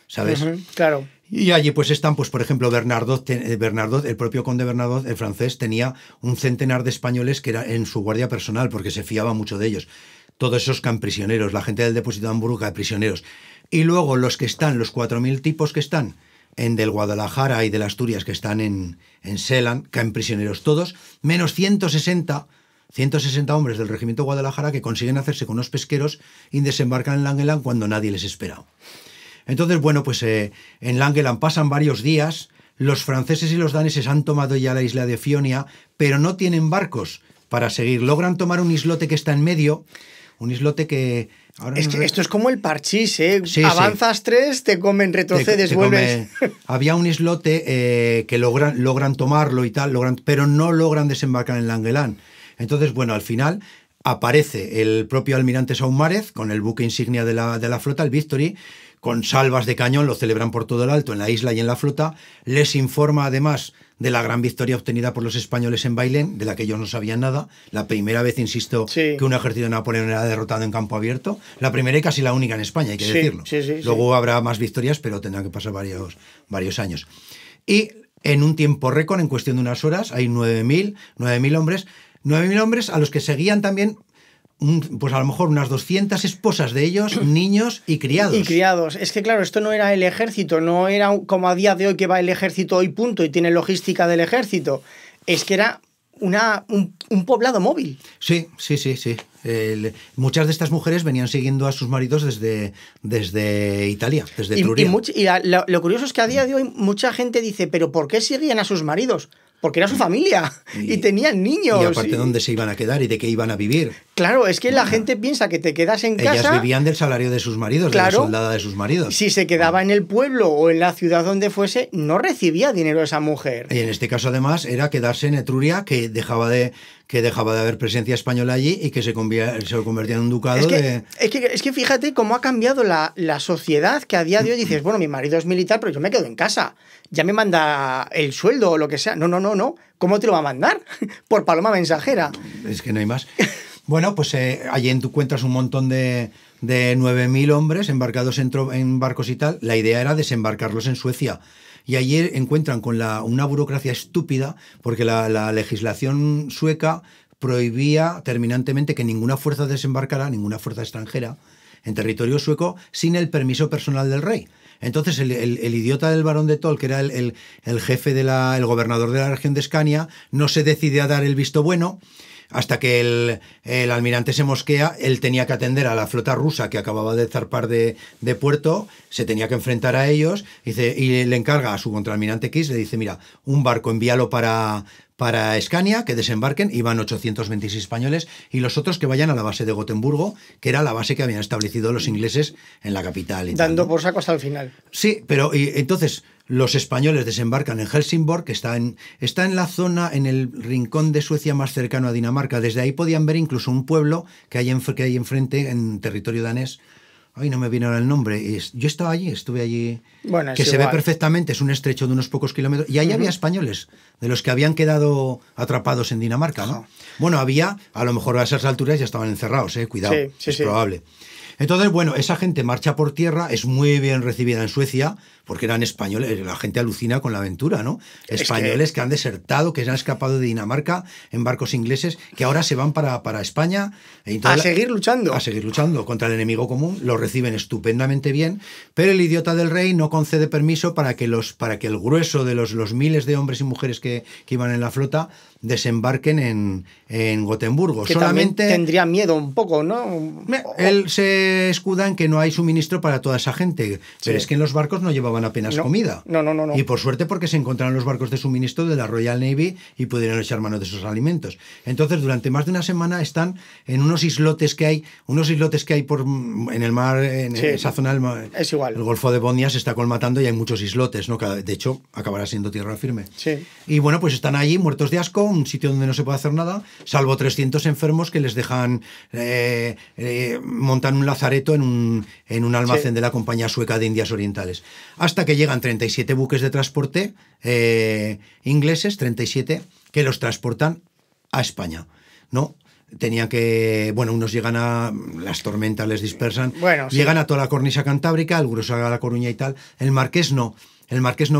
¿sabes? Claro. Y allí pues están, pues por ejemplo, Bernardot, el propio conde Bernardot, el francés, tenía un centenar de españoles que era en su guardia personal, porque se fiaba mucho de ellos. Todos esos caen prisioneros, la gente del depósito de Hamburgo cae prisioneros. Y luego los 4.000 tipos que están en del Guadalajara y del Asturias, que están en Seeland, caen prisioneros todos, menos 160 hombres del regimiento Guadalajara que consiguen hacerse con unos pesqueros y desembarcan en Langeland cuando nadie les espera. Entonces, bueno, pues en Langeland pasan varios días, los franceses y los daneses han tomado ya la isla de Fionia, pero no tienen barcos para seguir. Logran tomar un islote que está en medio, un islote que... Es que esto es como el parchís, ¿eh? Sí, avanzas 3, te comen, retrocedes, vuelves... Había un islote que logran tomarlo y tal, pero no logran desembarcar en Langeland. Entonces, bueno, al final aparece el propio almirante Saumarez con el buque insignia de la flota, el Victory, con salvas de cañón, lo celebran por todo el alto, en la isla y en la flota. Les informa además de la gran victoria obtenida por los españoles en Bailén, de la que ellos no sabían nada. La primera vez, insisto, que un ejército de Napoleón era derrotado en campo abierto. La primera y casi la única en España, hay que decirlo. Luego habrá más victorias, pero tendrán que pasar varios años. Y en un tiempo récord, en cuestión de unas horas, hay 9.000 hombres. 9.000 hombres a los que seguían también, pues a lo mejor unas 200 esposas de ellos, niños y criados. Y criados. Es que claro, esto no era el ejército, no era como a día de hoy que va el ejército hoy punto y tiene logística del ejército. Es que era un poblado móvil. Sí. Muchas de estas mujeres venían siguiendo a sus maridos desde Italia, desde Etruria. Lo curioso es que a día de hoy mucha gente dice, ¿pero por qué seguían a sus maridos? Porque era su familia y tenían niños. Y aparte, ¿dónde se iban a quedar y de qué iban a vivir? Claro, es que la gente piensa que te quedas en casa... Ellas vivían del salario de sus maridos, claro, de la soldada de sus maridos. Si se quedaba en el pueblo o en la ciudad donde fuese, no recibía dinero esa mujer. Y en este caso, además, era quedarse en Etruria, que dejaba de haber presencia española allí y que se convertía en un ducado Es que fíjate cómo ha cambiado la sociedad, que a día de hoy dices, bueno, mi marido es militar, pero yo me quedo en casa. Ya me manda el sueldo o lo que sea. No. ¿Cómo te lo va a mandar? Por paloma mensajera. Es que no hay más. Bueno, pues allí encuentras un montón de 9.000 hombres embarcados en barcos y tal. La idea era desembarcarlos en Suecia. Y allí encuentran con una burocracia estúpida, porque la legislación sueca prohibía terminantemente que ninguna fuerza desembarcara, ninguna fuerza extranjera, en territorio sueco sin el permiso personal del rey. Entonces el idiota del barón de Toll, que era el jefe el gobernador de la región de Escania, no se decide a dar el visto bueno, hasta que el almirante se mosquea. Él tenía que atender a la flota rusa que acababa de zarpar de puerto, se tenía que enfrentar a ellos, y le encarga a su contraalmirante Kiss, le dice, mira, un barco envíalo para Escania, que desembarquen, iban 826 españoles, y los otros que vayan a la base de Gotemburgo, que era la base que habían establecido los ingleses en la capital. Dando por saco hasta el final. Sí, pero entonces los españoles desembarcan en Helsingborg, que está en la zona, en el rincón de Suecia más cercano a Dinamarca. Desde ahí podían ver incluso un pueblo que hay enfrente, en territorio danés. Ay, no me viene ahora el nombre. Yo estuve allí, bueno, que se ve perfectamente, es un estrecho de unos pocos kilómetros. Y ahí había españoles, de los que habían quedado atrapados en Dinamarca, ¿no? Bueno, a lo mejor a esas alturas ya estaban encerrados, cuidado, es probable. Entonces, bueno, esa gente marcha por tierra, es muy bien recibida en Suecia, porque eran españoles, la gente alucina con la aventura, ¿no? Españoles que han desertado, que se han escapado de Dinamarca en barcos ingleses, que ahora se van para España. A seguir luchando. A seguir luchando contra el enemigo común, lo reciben estupendamente bien, pero el idiota del rey no concede permiso para que el grueso de los miles de hombres y mujeres que iban en la flota desembarquen en Gotemburgo. Que solamente tendría miedo un poco, ¿no? Él se escuda en que no hay suministro para toda esa gente, pero es que en los barcos no llevaban apenas comida. No. Y por suerte, porque se encontraron los barcos de suministro de la Royal Navy y pudieron echar mano de esos alimentos. Entonces, durante más de una semana están en unos islotes que hay en el mar, en esa zona del mar. Es igual. El Golfo de Botnia se está colmatando y hay muchos islotes, ¿no? De hecho, acabará siendo tierra firme. Sí. Y bueno, pues están allí muertos de asco, un sitio donde no se puede hacer nada, salvo 300 enfermos que les dejan montan un lazareto en un almacén de la Compañía Sueca de Indias Orientales. Hasta que llegan 37 buques de transporte ingleses, 37, que los transportan a España, ¿no? Tenían que, unos llegan las tormentas les dispersan, llegan a toda la cornisa cantábrica, el grueso a La Coruña y tal. El Marqués no,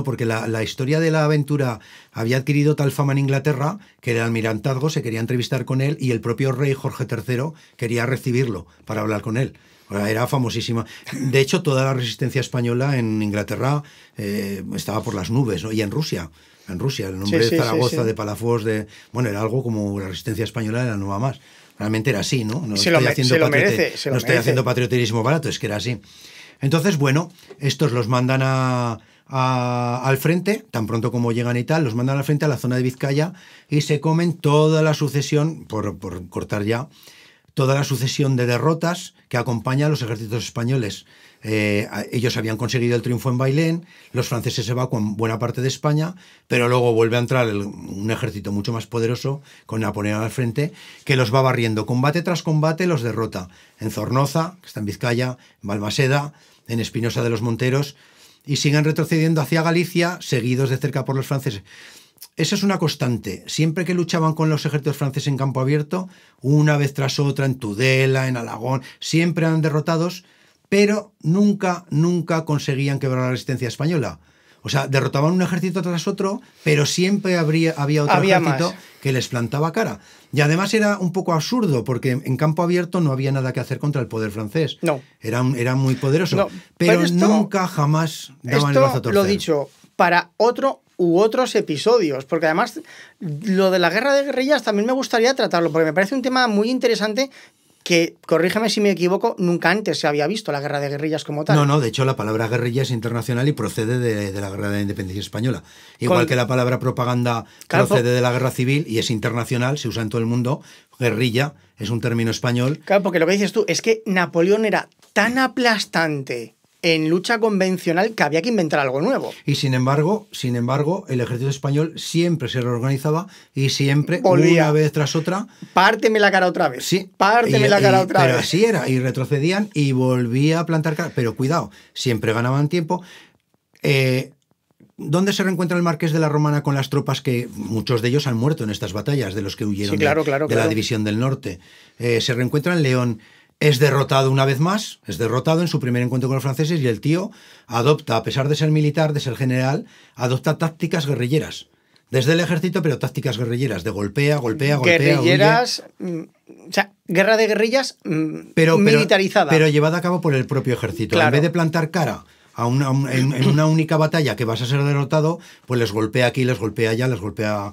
porque la historia de la aventura había adquirido tal fama en Inglaterra que el almirantazgo se quería entrevistar con él y el propio rey Jorge III quería recibirlo para hablar con él. Era famosísima. De hecho, toda la resistencia española en Inglaterra estaba por las nubes, ¿no? Y en Rusia, el nombre de Zaragoza, de Palafox, era algo como la resistencia española era nueva más. Realmente era así, ¿no? No estoy haciendo patriotismo barato, es que era así. Entonces, estos los mandan al frente, tan pronto como llegan y tal, los mandan al frente a la zona de Vizcaya y se comen toda la sucesión, por cortar ya, toda la sucesión de derrotas que acompaña a los ejércitos españoles. Ellos habían conseguido el triunfo en Bailén, los franceses evacuan buena parte de España, pero luego vuelve a entrar un ejército mucho más poderoso, con Napoleón al frente, que los va barriendo. Combate tras combate los derrota. En Zornoza, que está en Vizcaya, en Balmaseda, en Espinosa de los Monteros, y siguen retrocediendo hacia Galicia, seguidos de cerca por los franceses. Esa es una constante. Siempre que luchaban con los ejércitos franceses en campo abierto, una vez tras otra, en Tudela, en Alagón, siempre eran derrotados, pero nunca conseguían quebrar la resistencia española. O sea, derrotaban un ejército tras otro, pero siempre había otro ejército que les plantaba cara. Y además era un poco absurdo, porque en campo abierto no había nada que hacer contra el poder francés. No. Era muy poderoso. No, pero nunca jamás daban el brazo a torcer. Lo dicho, para otro u otros episodios, porque además lo de la guerra de guerrillas también me gustaría tratarlo, porque me parece un tema muy interesante que, corrígeme si me equivoco, nunca antes se había visto la guerra de guerrillas como tal. No, de hecho la palabra guerrilla es internacional y procede de la guerra de la independencia española. Igual que la palabra propaganda procede de la guerra civil y es internacional, se usa en todo el mundo. Guerrilla es un término español. Claro, porque lo que dices tú es que Napoleón era tan aplastante en lucha convencional que había que inventar algo nuevo. Y sin embargo, el ejército español siempre se reorganizaba y siempre, volvía una vez tras otra... Párteme la cara otra vez. Sí. Párteme la cara otra vez. Pero así era, y retrocedían y volvía a plantar cara. Pero cuidado, siempre ganaban tiempo. ¿Dónde se reencuentra el Marqués de la Romana con las tropas que muchos de ellos han muerto en estas batallas, de los que huyeron de la División del Norte? Se reencuentra en León. Es derrotado una vez más, es derrotado en su primer encuentro con los franceses y el tío adopta, a pesar de ser militar, de ser general, adopta tácticas guerrilleras. Desde el ejército, pero tácticas guerrilleras, de golpea. Guerrilleras, o sea, guerra de guerrillas militarizada. Pero llevada a cabo por el propio ejército. Claro. En vez de plantar cara en una única batalla que vas a ser derrotado, pues les golpea aquí, les golpea allá, les golpea...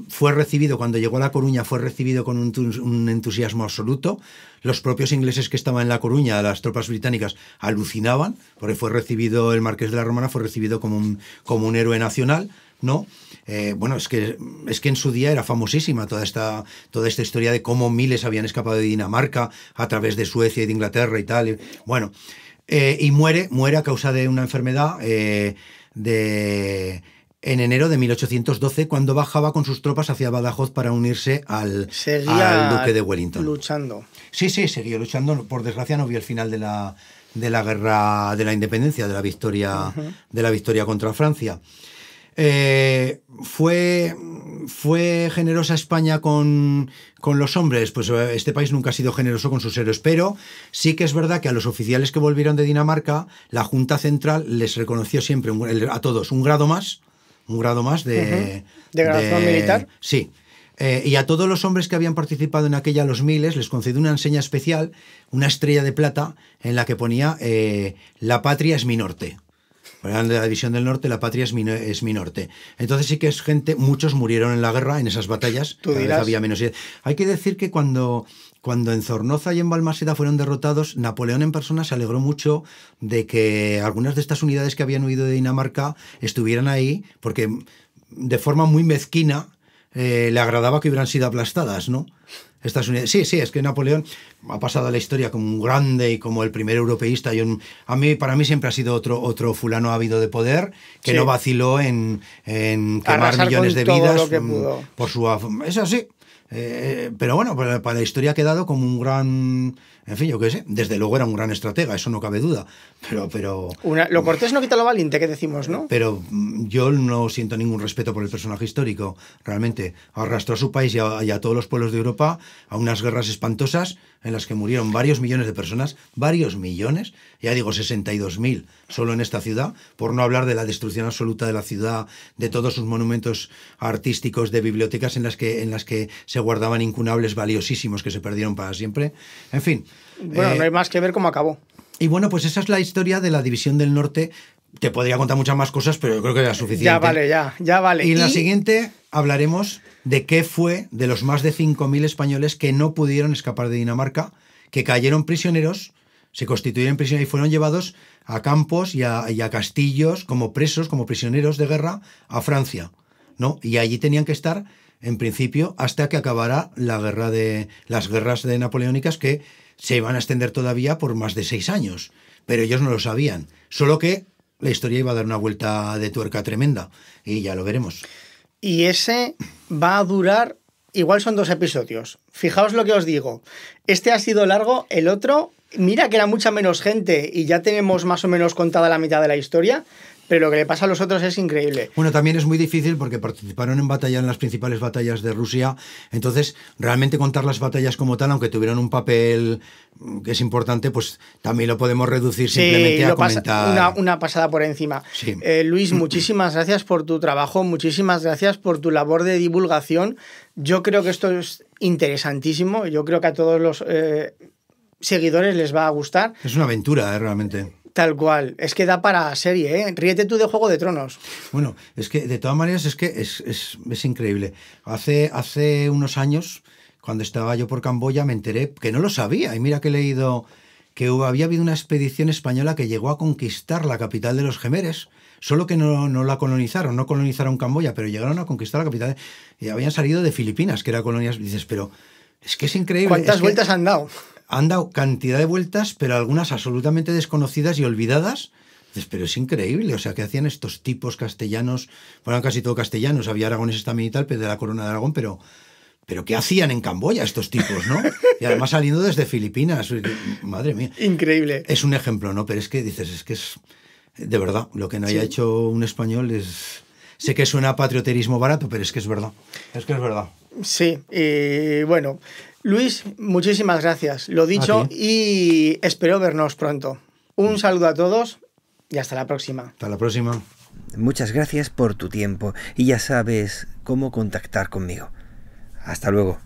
fue recibido, cuando llegó a La Coruña, fue recibido con un entusiasmo absoluto. Los propios ingleses que estaban en La Coruña, las tropas británicas, alucinaban, porque fue recibido, el Marqués de la Romana fue recibido como un héroe nacional, ¿no? Es que en su día era famosísima toda esta historia de cómo miles habían escapado de Dinamarca a través de Suecia y de Inglaterra y tal. Y muere a causa de una enfermedad en enero de 1812, cuando bajaba con sus tropas hacia Badajoz para unirse al duque de Wellington. Luchando. Sí, seguía luchando. Por desgracia no vio el final de la guerra de la independencia, de la victoria contra Francia. ¿Fue generosa España con los hombres? Pues este país nunca ha sido generoso con sus héroes, pero sí que es verdad que a los oficiales que volvieron de Dinamarca, la Junta Central les reconoció siempre a todos un grado más de graduación militar. Sí. Y a todos los hombres que habían participado en aquella, los miles, les concedió una enseña especial, una estrella de plata, en la que ponía la patria es mi norte. Eran de la División del Norte, la patria es mi norte. Entonces sí que es gente, muchos murieron en la guerra, en esas batallas. Tú dirás. Había menos. Hay que decir que cuando en Zornoza y en Balmaseda fueron derrotados, Napoleón en persona se alegró mucho de que algunas de estas unidades que habían huido de Dinamarca estuvieran ahí, porque de forma muy mezquina le agradaba que hubieran sido aplastadas, ¿no? Estas unidades. Sí, es que Napoleón ha pasado a la historia como un grande y como el primer europeísta. Para mí siempre ha sido otro fulano ávido de poder, que no vaciló en quemar millones de vidas por su... Es así. Pero bueno, para la historia ha quedado como un gran... En fin, yo qué sé. Desde luego era un gran estratega, eso no cabe duda. Pero lo cortés no quita lo valiente, que decimos, ¿no? Pero yo no siento ningún respeto por el personaje histórico. Realmente arrastró a su país y a todos los pueblos de Europa a unas guerras espantosas en las que murieron varios millones de personas, varios millones, ya digo 62.000 solo en esta ciudad, por no hablar de la destrucción absoluta de la ciudad, de todos sus monumentos artísticos, de bibliotecas en las que se guardaban incunables valiosísimos que se perdieron para siempre. En fin. Bueno, no hay más que ver cómo acabó. Y bueno, pues esa es la historia de la División del Norte. Te podría contar muchas más cosas, pero yo creo que era suficiente. Ya vale. Y en la siguiente hablaremos de qué fue de los más de 5.000 españoles que no pudieron escapar de Dinamarca, que cayeron prisioneros, se constituyeron prisioneros y fueron llevados a campos y a castillos como presos, como prisioneros de guerra a Francia, ¿no? Y allí tenían que estar, en principio, hasta que acabara las guerras de napoleónicas, que se iban a extender todavía por más de 6 años. Pero ellos no lo sabían. Solo que la historia iba a dar una vuelta de tuerca tremenda. Y ya lo veremos. Y ese va a durar... Igual son 2 episodios. Fijaos lo que os digo. Este ha sido largo, el otro... Mira que era mucha menos gente y ya tenemos más o menos contada la mitad de la historia, pero lo que le pasa a los otros es increíble. Bueno, también es muy difícil porque participaron en las principales batallas de Rusia, entonces realmente contar las batallas como tal, aunque tuvieron un papel que es importante, pues también lo podemos reducir simplemente a comentar. Una pasada por encima. Sí. Luis, muchísimas gracias por tu trabajo, muchísimas gracias por tu labor de divulgación. Yo creo que esto es interesantísimo, yo creo que a todos los... seguidores les va a gustar. Es una aventura, realmente. Tal cual. Es que da para serie, ¿eh? Ríete tú de Juego de Tronos. Bueno, es que de todas maneras es increíble. Hace unos años, cuando estaba yo por Camboya, me enteré que no lo sabía. Y mira que he leído que había habido una expedición española que llegó a conquistar la capital de los Jemeres. Solo que no la colonizaron, no colonizaron Camboya, pero llegaron a conquistar la capital. Y habían salido de Filipinas, que era colonias. Y dices, pero es que es increíble. ¿Cuántas vueltas han dado? Han dado cantidad de vueltas, pero algunas absolutamente desconocidas y olvidadas. Pero es increíble, o sea, ¿qué hacían estos tipos castellanos? Bueno, casi todo castellanos, había aragoneses también y tal, pero de la corona de Aragón, pero ¿qué hacían en Camboya estos tipos, no? Y además saliendo desde Filipinas, madre mía. Increíble. Es un ejemplo, ¿no? Pero es que dices, De verdad, lo que no haya hecho un español es... Sé que suena a patrioterismo barato, pero es que es verdad. Es que es verdad. Sí, y bueno, Luis, muchísimas gracias. Lo dicho, y espero vernos pronto. Un saludo a todos y hasta la próxima. Hasta la próxima. Muchas gracias por tu tiempo y ya sabes cómo contactar conmigo. Hasta luego.